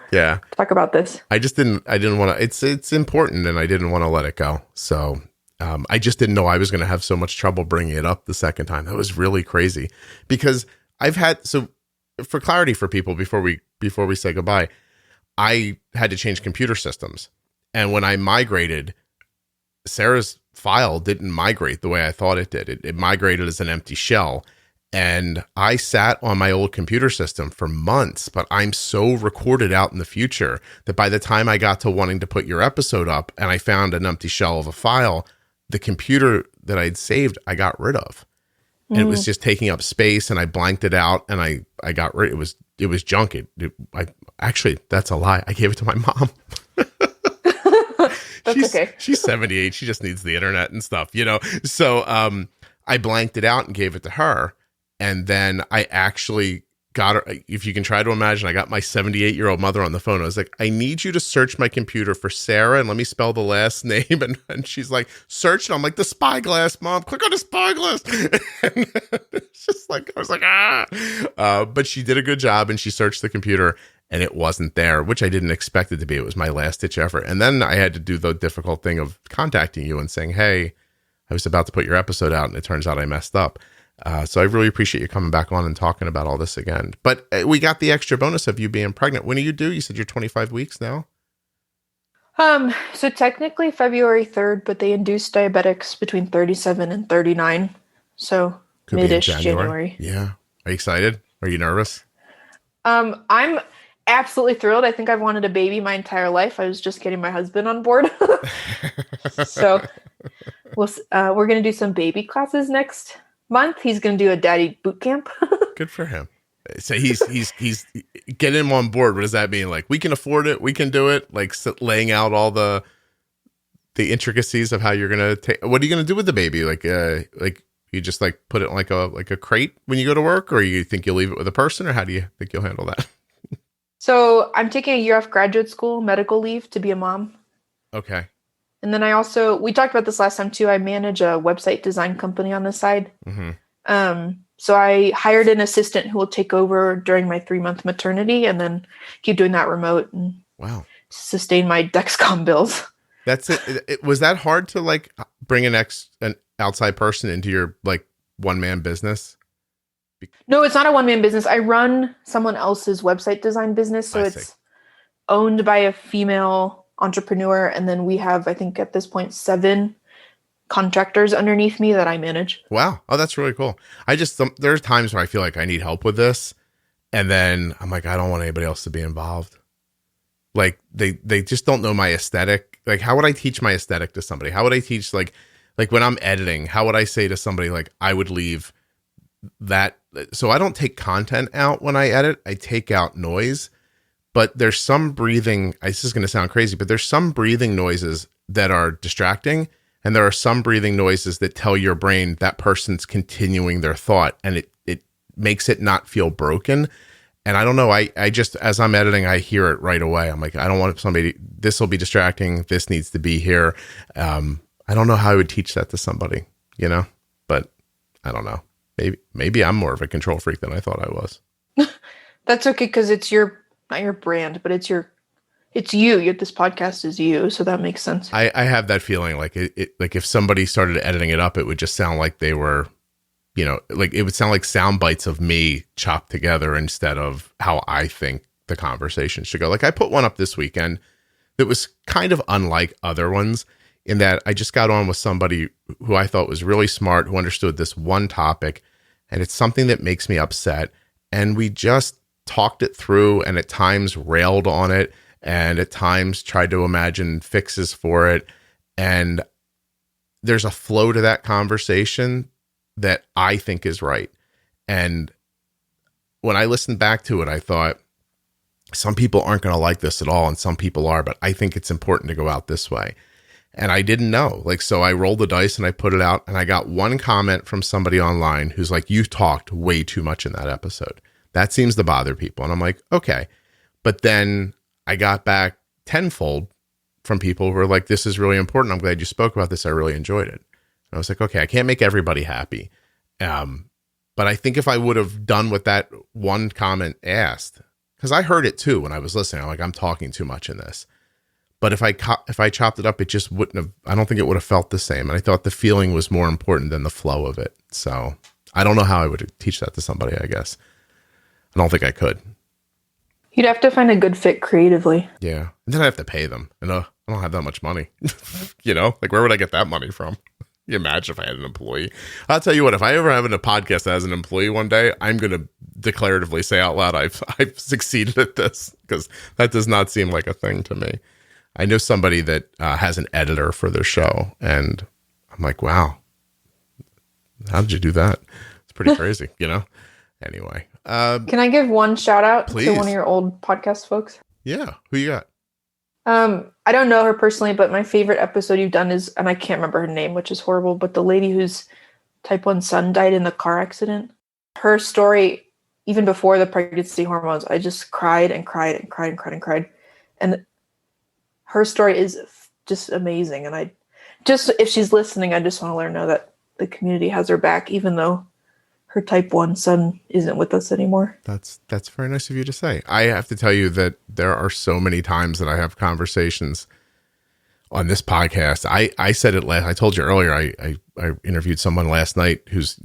talk about this. I didn't want to, it's important, and I didn't want to let it go. So I just didn't know I was going to have so much trouble bringing it up the second time. That was really crazy, because so for clarity for people, before we say goodbye, I had to change computer systems. And when I migrated, Sarah's file didn't migrate the way I thought it did. It migrated as an empty shell. And I sat on my old computer system for months, but I'm so recorded out in the future that by the time I got to wanting to put your episode up and I found an empty shell of a file, the computer that I'd saved, I got rid of. And it was just taking up space, and I blanked it out, and I got rid. It was junk. Actually, that's a lie. I gave it to my mom. Okay. She's 78. She just needs the internet and stuff, you know? So, I blanked it out and gave it to her. And then I actually got her, if you can try to imagine, I got my 78-year-old mother on the phone. I was like, I need you to search my computer for Sarah and let me spell the last name. And she's like, search. And I'm like, the spyglass, Mom, click on the spyglass. And it's just like, I was like, but she did a good job, and she searched the computer and it wasn't there, which I didn't expect it to be. It was my last ditch effort. And then I had to do the difficult thing of contacting you and saying, hey, I was about to put your episode out and it turns out I messed up. So I really appreciate you coming back on and talking about all this again. But we got the extra bonus of you being pregnant. When are you due? You said you're 25 weeks now? So technically February 3rd, but they induced diabetics between 37 and 39. So Could mid-ish be in January. Yeah. Are you excited? Are you nervous? I'm absolutely thrilled. I think I've wanted a baby my entire life. I was just getting my husband on board. So we're going to do some baby classes next month. He's going to do a daddy boot camp. Good for him. So he's getting him on board. What does that mean? Like, we can afford it. We can do it. Like, laying out all the intricacies of how you're going to take. What are you going to do with the baby? Like you just like put it in like a crate when you go to work, or you think you'll leave it with a person, or how do you think you'll handle that? So I'm taking a year off graduate school, medical leave, to be a mom. Okay. And then we talked about this last time too. I manage a website design company on the side. Mm-hmm. So I hired an assistant who will take over during my 3-month maternity and then keep doing that remote and sustain my Dexcom bills. That's it. Was that hard to like bring an outside person into your like one-man business? No, it's not a one-man business. I run someone else's website design business. So it's owned by a female entrepreneur. And then we have, I think at this point, 7 contractors underneath me that I manage. Wow. Oh, that's really cool. There's times where I feel like I need help with this. And then I'm like, I don't want anybody else to be involved. Like they just don't know my aesthetic. Like, how would I teach my aesthetic to somebody? How would I teach like when I'm editing, how would I say to somebody, like, I would leave that. So I don't take content out when I edit. I take out noise. But there's some breathing. This is going to sound crazy, but there's some breathing noises that are distracting. And there are some breathing noises that tell your brain that person's continuing their thought. And it makes it not feel broken. And I don't know, I just, as I'm editing, I hear it right away. I'm like, I don't want somebody, this will be distracting. This needs to be here. I don't know how I would teach that to somebody, but I don't know. Maybe I'm more of a control freak than I thought I was. That's okay. Cause it's not your brand, but it's you. This podcast is you. So that makes sense. I have that feeling like like if somebody started editing it up, it would just sound like they were, like it would sound like sound bites of me chopped together instead of how I think the conversation should go. Like I put one up this weekend that was kind of unlike other ones in that I just got on with somebody who I thought was really smart, who understood this one topic, and it's something that makes me upset. And we just talked it through and at times railed on it and at times tried to imagine fixes for it. And there's a flow to that conversation that I think is right. And when I listened back to it, I thought some people aren't going to like this at all. And some people are, but I think it's important to go out this way. And I didn't know, so I rolled the dice and I put it out and I got one comment from somebody online who's like, you talked way too much in that episode. That seems to bother people. And I'm like, okay. But then I got back tenfold from people who were like, this is really important. I'm glad you spoke about this. I really enjoyed it. I was like, okay, I can't make everybody happy. But I think if I would have done what that one comment asked, because I heard it too when I was listening, I'm like, I'm talking too much in this. But if I chopped it up, it just wouldn't have, I don't think it would have felt the same. And I thought the feeling was more important than the flow of it. So I don't know how I would teach that to somebody, I guess. I don't think I could. You'd have to find a good fit creatively. Yeah. And then I have to pay them. And I don't have that much money. Like where would I get that money from? You imagine if I had an employee. I'll tell you what, if I ever have a podcast as an employee one day, I'm going to declaratively say out loud, I've succeeded at this, because that does not seem like a thing to me. I know somebody that has an editor for their show, and I'm like, wow, how did you do that? It's pretty crazy, Anyway. Can I give one shout out please. To one of your old podcast folks? Yeah. Who you got? I don't know her personally, but my favorite episode you've done is, and I can't remember her name, which is horrible, but the lady whose type 1 son died in the car accident. Her story, even before the pregnancy hormones, I just cried and cried and cried and cried and cried. And her story is just amazing. And if she's listening, I just want to let her know that the community has her back, even though her type 1 son isn't with us anymore. That's very nice of you to say. I have to tell you that there are so many times that I have conversations on this podcast. I said it last, I told you earlier, I interviewed someone last night who's,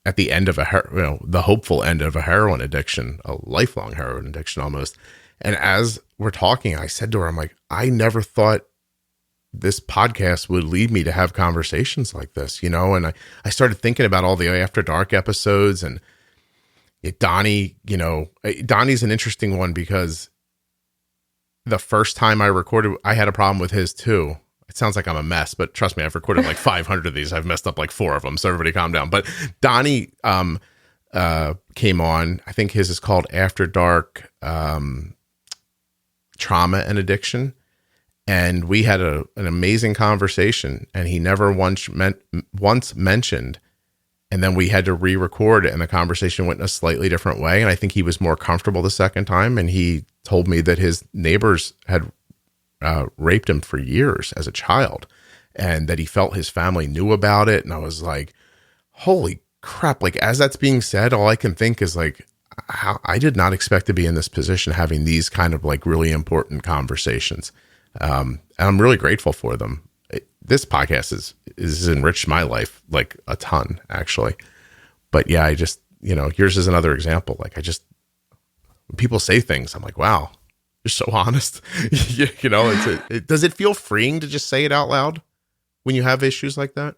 at the end of the hopeful end of a heroin addiction, a lifelong heroin addiction almost. And as we're talking, I said to her, I'm like, I never thought this podcast would lead me to have conversations like this, and I started thinking about all the After Dark episodes, and Donnie, Donnie's an interesting one because the first time I recorded, I had a problem with his too. It sounds like I'm a mess, but trust me, I've recorded like 500 of these. I've messed up like 4 of them. So everybody calm down. But Donnie came on, I think his is called After Dark Trauma and Addiction. And we had an amazing conversation, and he never once mentioned, and then we had to re-record it, and the conversation went in a slightly different way. And I think he was more comfortable the second time. And he told me that his neighbors had raped him for years as a child, and that he felt his family knew about it. And I was like, holy crap. Like, as that's being said, all I can think is like, how I did not expect to be in this position, having these kind of like really important conversations. And I'm really grateful for them. This podcast is enriched my life like a ton, actually. But yeah, I just, yours is another example. Like when people say things, I'm like, wow, you're so honest. Does it feel freeing to just say it out loud when you have issues like that?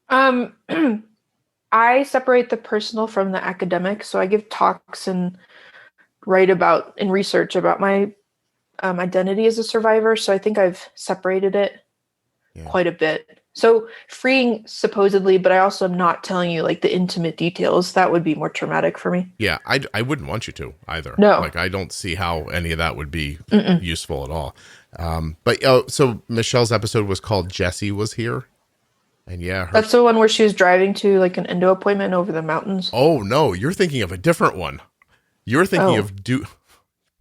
I separate the personal from the academic. So I give talks and write about and research about my identity as a survivor. So I think I've separated it quite a bit. So freeing supposedly, but I also am not telling you like the intimate details. That would be more traumatic for me. Yeah, I wouldn't want you to either. No. Like, I don't see how any of that would be useful at all. So Michelle's episode was called Jessie Was Here. And yeah. That's the one where she was driving to like an endo appointment over the mountains. Oh, no, you're thinking of a different one. You're thinking of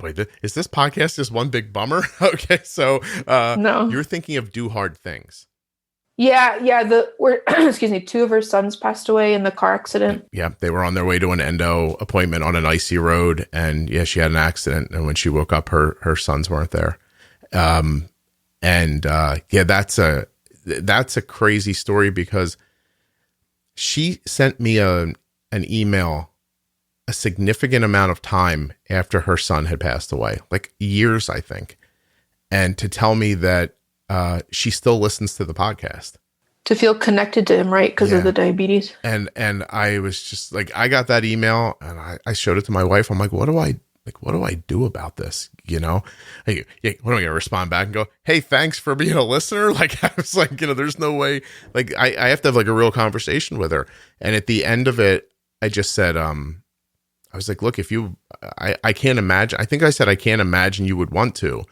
Wait, is this podcast just one big bummer? Okay, so no. You're thinking of Do Hard Things. Yeah. Excuse me, 2 of her sons passed away in the car accident. Yeah, they were on their way to an endo appointment on an icy road, and yeah, she had an accident. And when she woke up, her sons weren't there. That's a crazy story because she sent me an email a significant amount of time after her son had passed away, like years, I think, and to tell me that she still listens to the podcast. To feel connected to him, right? Because of the diabetes. And I was just like, I got that email and I showed it to my wife. I'm like, what do I do about this? You know, like, what am I going to respond back and go, hey, thanks for being a listener? Like, I was like, there's no way, like, I have to have like a real conversation with her. And at the end of it, I just said, I was like, look, I can't imagine. I think I said, I can't imagine you would want to,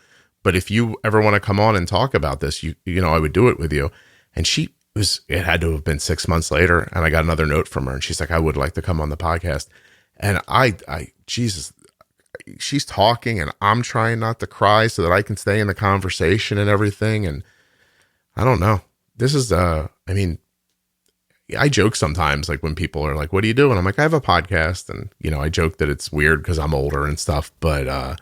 but if you ever want to come on and talk about this, you know, I would do it with you. And it had to have been 6 months later. And I got another note from her and she's like, I would like to come on the podcast. And Jesus, she's talking and I'm trying not to cry so that I can stay in the conversation and everything. And I don't know. This is, I joke sometimes, like when people are like, what do you do? And I'm like, I have a podcast. And, you know, I joke that it's weird because I'm older and stuff. But,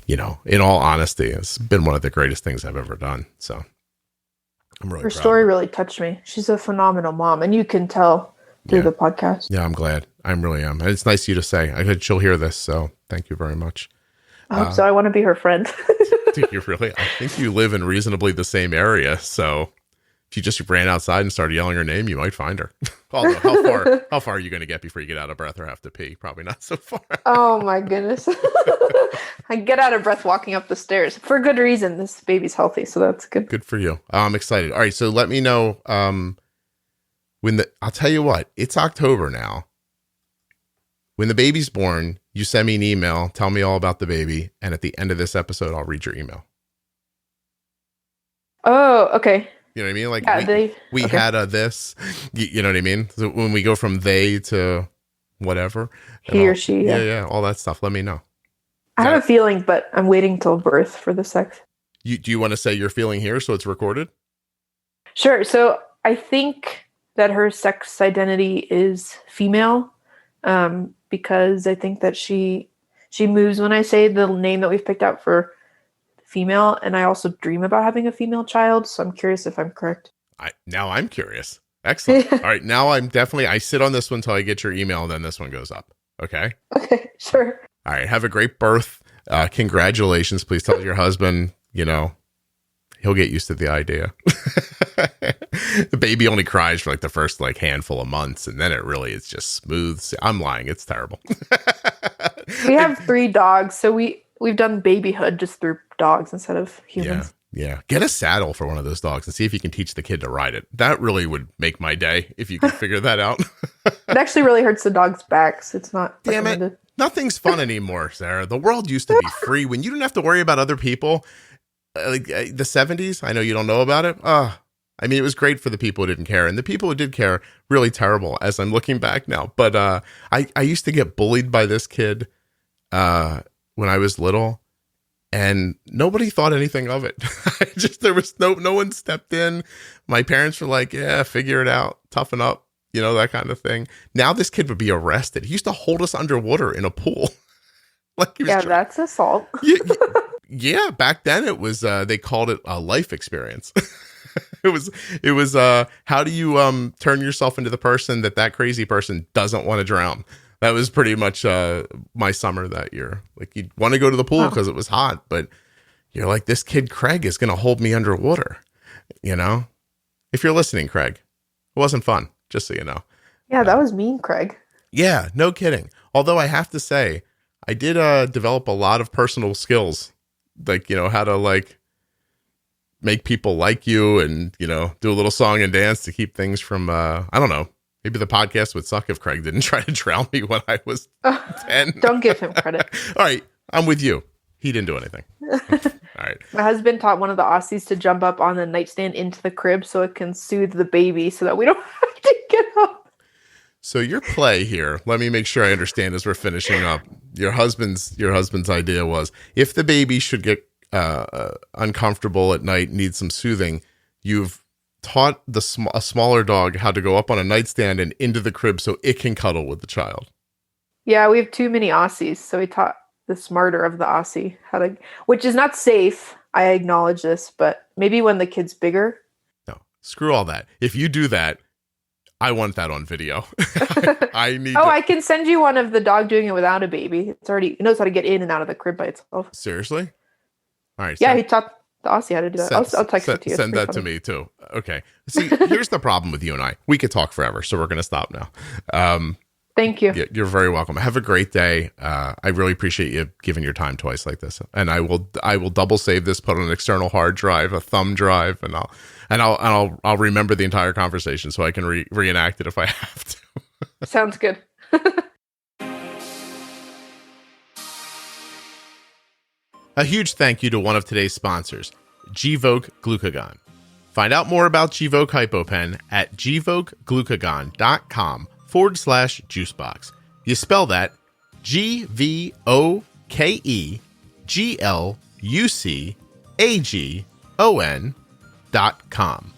you know, in all honesty, it's been one of the greatest things I've ever done. So I'm really Her story really touched me. She's a phenomenal mom. And you can tell through the podcast. Yeah, I'm glad. I really am. And it's nice of you to say. I hope she'll hear this. So thank you very much. I hope so. I want to be her friend. Do you really? I think you live in reasonably the same area. So if you just ran outside and started yelling her name, you might find her. Although, how far are you going to get before you get out of breath or have to pee? Probably not so far. Oh my goodness. I get out of breath walking up the stairs for good reason. This baby's healthy, so that's good. Good for you. I'm excited. All right, so let me know I'll tell you what, it's October now. When the baby's born, you send me an email, tell me all about the baby, and at the end of this episode, I'll read your email. Oh, okay. You know what I mean? Like we had this, you know what I mean? So when we go from they to whatever. He or she. Yeah. All that stuff. Let me know. I have a feeling, but I'm waiting till birth for the sex. Do you want to say your feeling here so it's recorded? Sure. So I think that her sex identity is female, because I think that she moves when I say the name that we've picked out for female, and I also dream about having a female child, so I'm curious if I'm correct. Now I'm curious. Excellent. All right, now I sit on this one until I get your email, and then this one goes up. Okay? Okay, sure. All right, have a great birth. Congratulations. Please tell your husband, you know, he'll get used to the idea. The baby only cries for like the first like handful of months, and then it's just smooth. I'm lying. It's terrible. We have 3 dogs, so we've done babyhood just through dogs instead of humans. Yeah. Get a saddle for one of those dogs and see if you can teach the kid to ride it. That really would make my day if you could figure that out. It actually really hurts the dog's backs. It's not. Damn it. Nothing's fun anymore, Sarah. The world used to be free when you didn't have to worry about other people. Like the 70s, I know you don't know about it. I mean, it was great for the people who didn't care. And the people who did care, really terrible as I'm looking back now. But I used to get bullied by this kid when I was little. And nobody thought anything of it. There was no one stepped in. My parents were like, yeah, figure it out, toughen up, you know, that kind of thing. Now this kid would be arrested. He used to hold us underwater in a pool. Like that's assault. Yeah, back then it was, they called it a life experience. It was how do you turn yourself into the person that crazy person doesn't want to drown? That was pretty much my summer that year. Like, you'd want to go to the pool because it was hot, but you're like, this kid Craig is going to hold me underwater, you know? If you're listening, Craig, it wasn't fun, just so you know. Yeah, that was mean, Craig. Yeah, no kidding. Although I have to say, I did develop a lot of personal skills, like, you know, how to like make people like you and, do a little song and dance to keep things from, I don't know. Maybe the podcast would suck if Craig didn't try to drown me when I was 10. Don't give him credit. All right. I'm with you. He didn't do anything. All right. My husband taught one of the Aussies to jump up on the nightstand into the crib so it can soothe the baby so that we don't have to get up. So your play here, let me make sure I understand as we're finishing up. Your husband's idea was if the baby should get uncomfortable at night, need some soothing, you've taught a smaller dog how to go up on a nightstand and into the crib so it can cuddle with the child. Yeah, we have too many Aussies, so we taught the smarter of the Aussie how to, which is not safe. I acknowledge this, but maybe when the kid's bigger. No, screw all that. If you do that, I want that on video. I need. I can send you one of the dog doing it without a baby. It knows how to get in and out of the crib by itself. Seriously? All right. Yeah, he taught the Aussie how to do that. I'll text it to you. Send that to me too. Okay. See, here's the problem with you and I. We could talk forever, so we're going to stop now. Thank you. You're very welcome. Have a great day. I really appreciate you giving your time twice like this. And I will double save this, put on an external hard drive, a thumb drive, and I'll remember the entire conversation so I can reenact it if I have to. Sounds good. A huge thank you to one of today's sponsors, Gvoke Glucagon. Find out more about Gvoke HypoPen at gvokeglucagon.com /juicebox. You spell that GVOKEGLUCAGON.com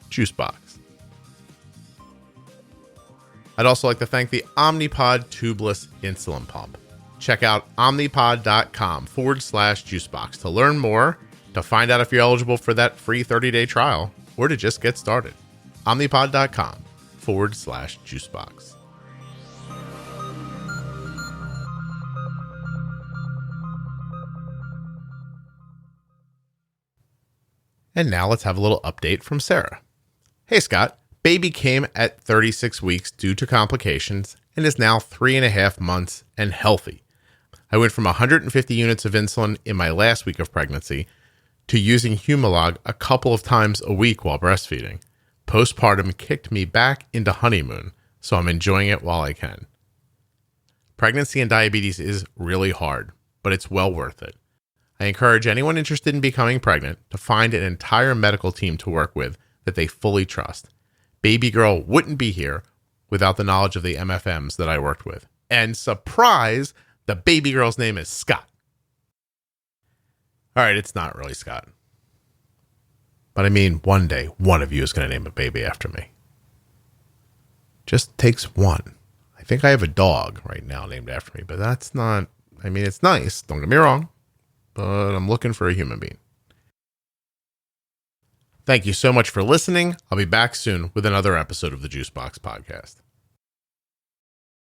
/juicebox. I'd also like to thank the Omnipod tubeless insulin pump. Check out omnipod.com /juicebox to learn more, to find out if you're eligible for that free 30-day trial, or to just get started. Omnipod.com /juicebox. And now let's have a little update from Sara. Hey, Scott. Baby came at 36 weeks due to complications and is now 3.5 months and healthy. I went from 150 units of insulin in my last week of pregnancy to using Humalog a couple of times a week while breastfeeding. Postpartum kicked me back into honeymoon, so I'm enjoying it while I can. Pregnancy and diabetes is really hard, but it's well worth it. I encourage anyone interested in becoming pregnant to find an entire medical team to work with that they fully trust. Baby girl wouldn't be here without the knowledge of the MFMs that I worked with. And surprise, the baby girl's name is Scott. All right, it's not really Scott. But I mean, one day, one of you is going to name a baby after me. Just takes one. I think I have a dog right now named after me, but that's not, I mean, it's nice. Don't get me wrong, but I'm looking for a human being. Thank you so much for listening. I'll be back soon with another episode of the Juicebox Podcast.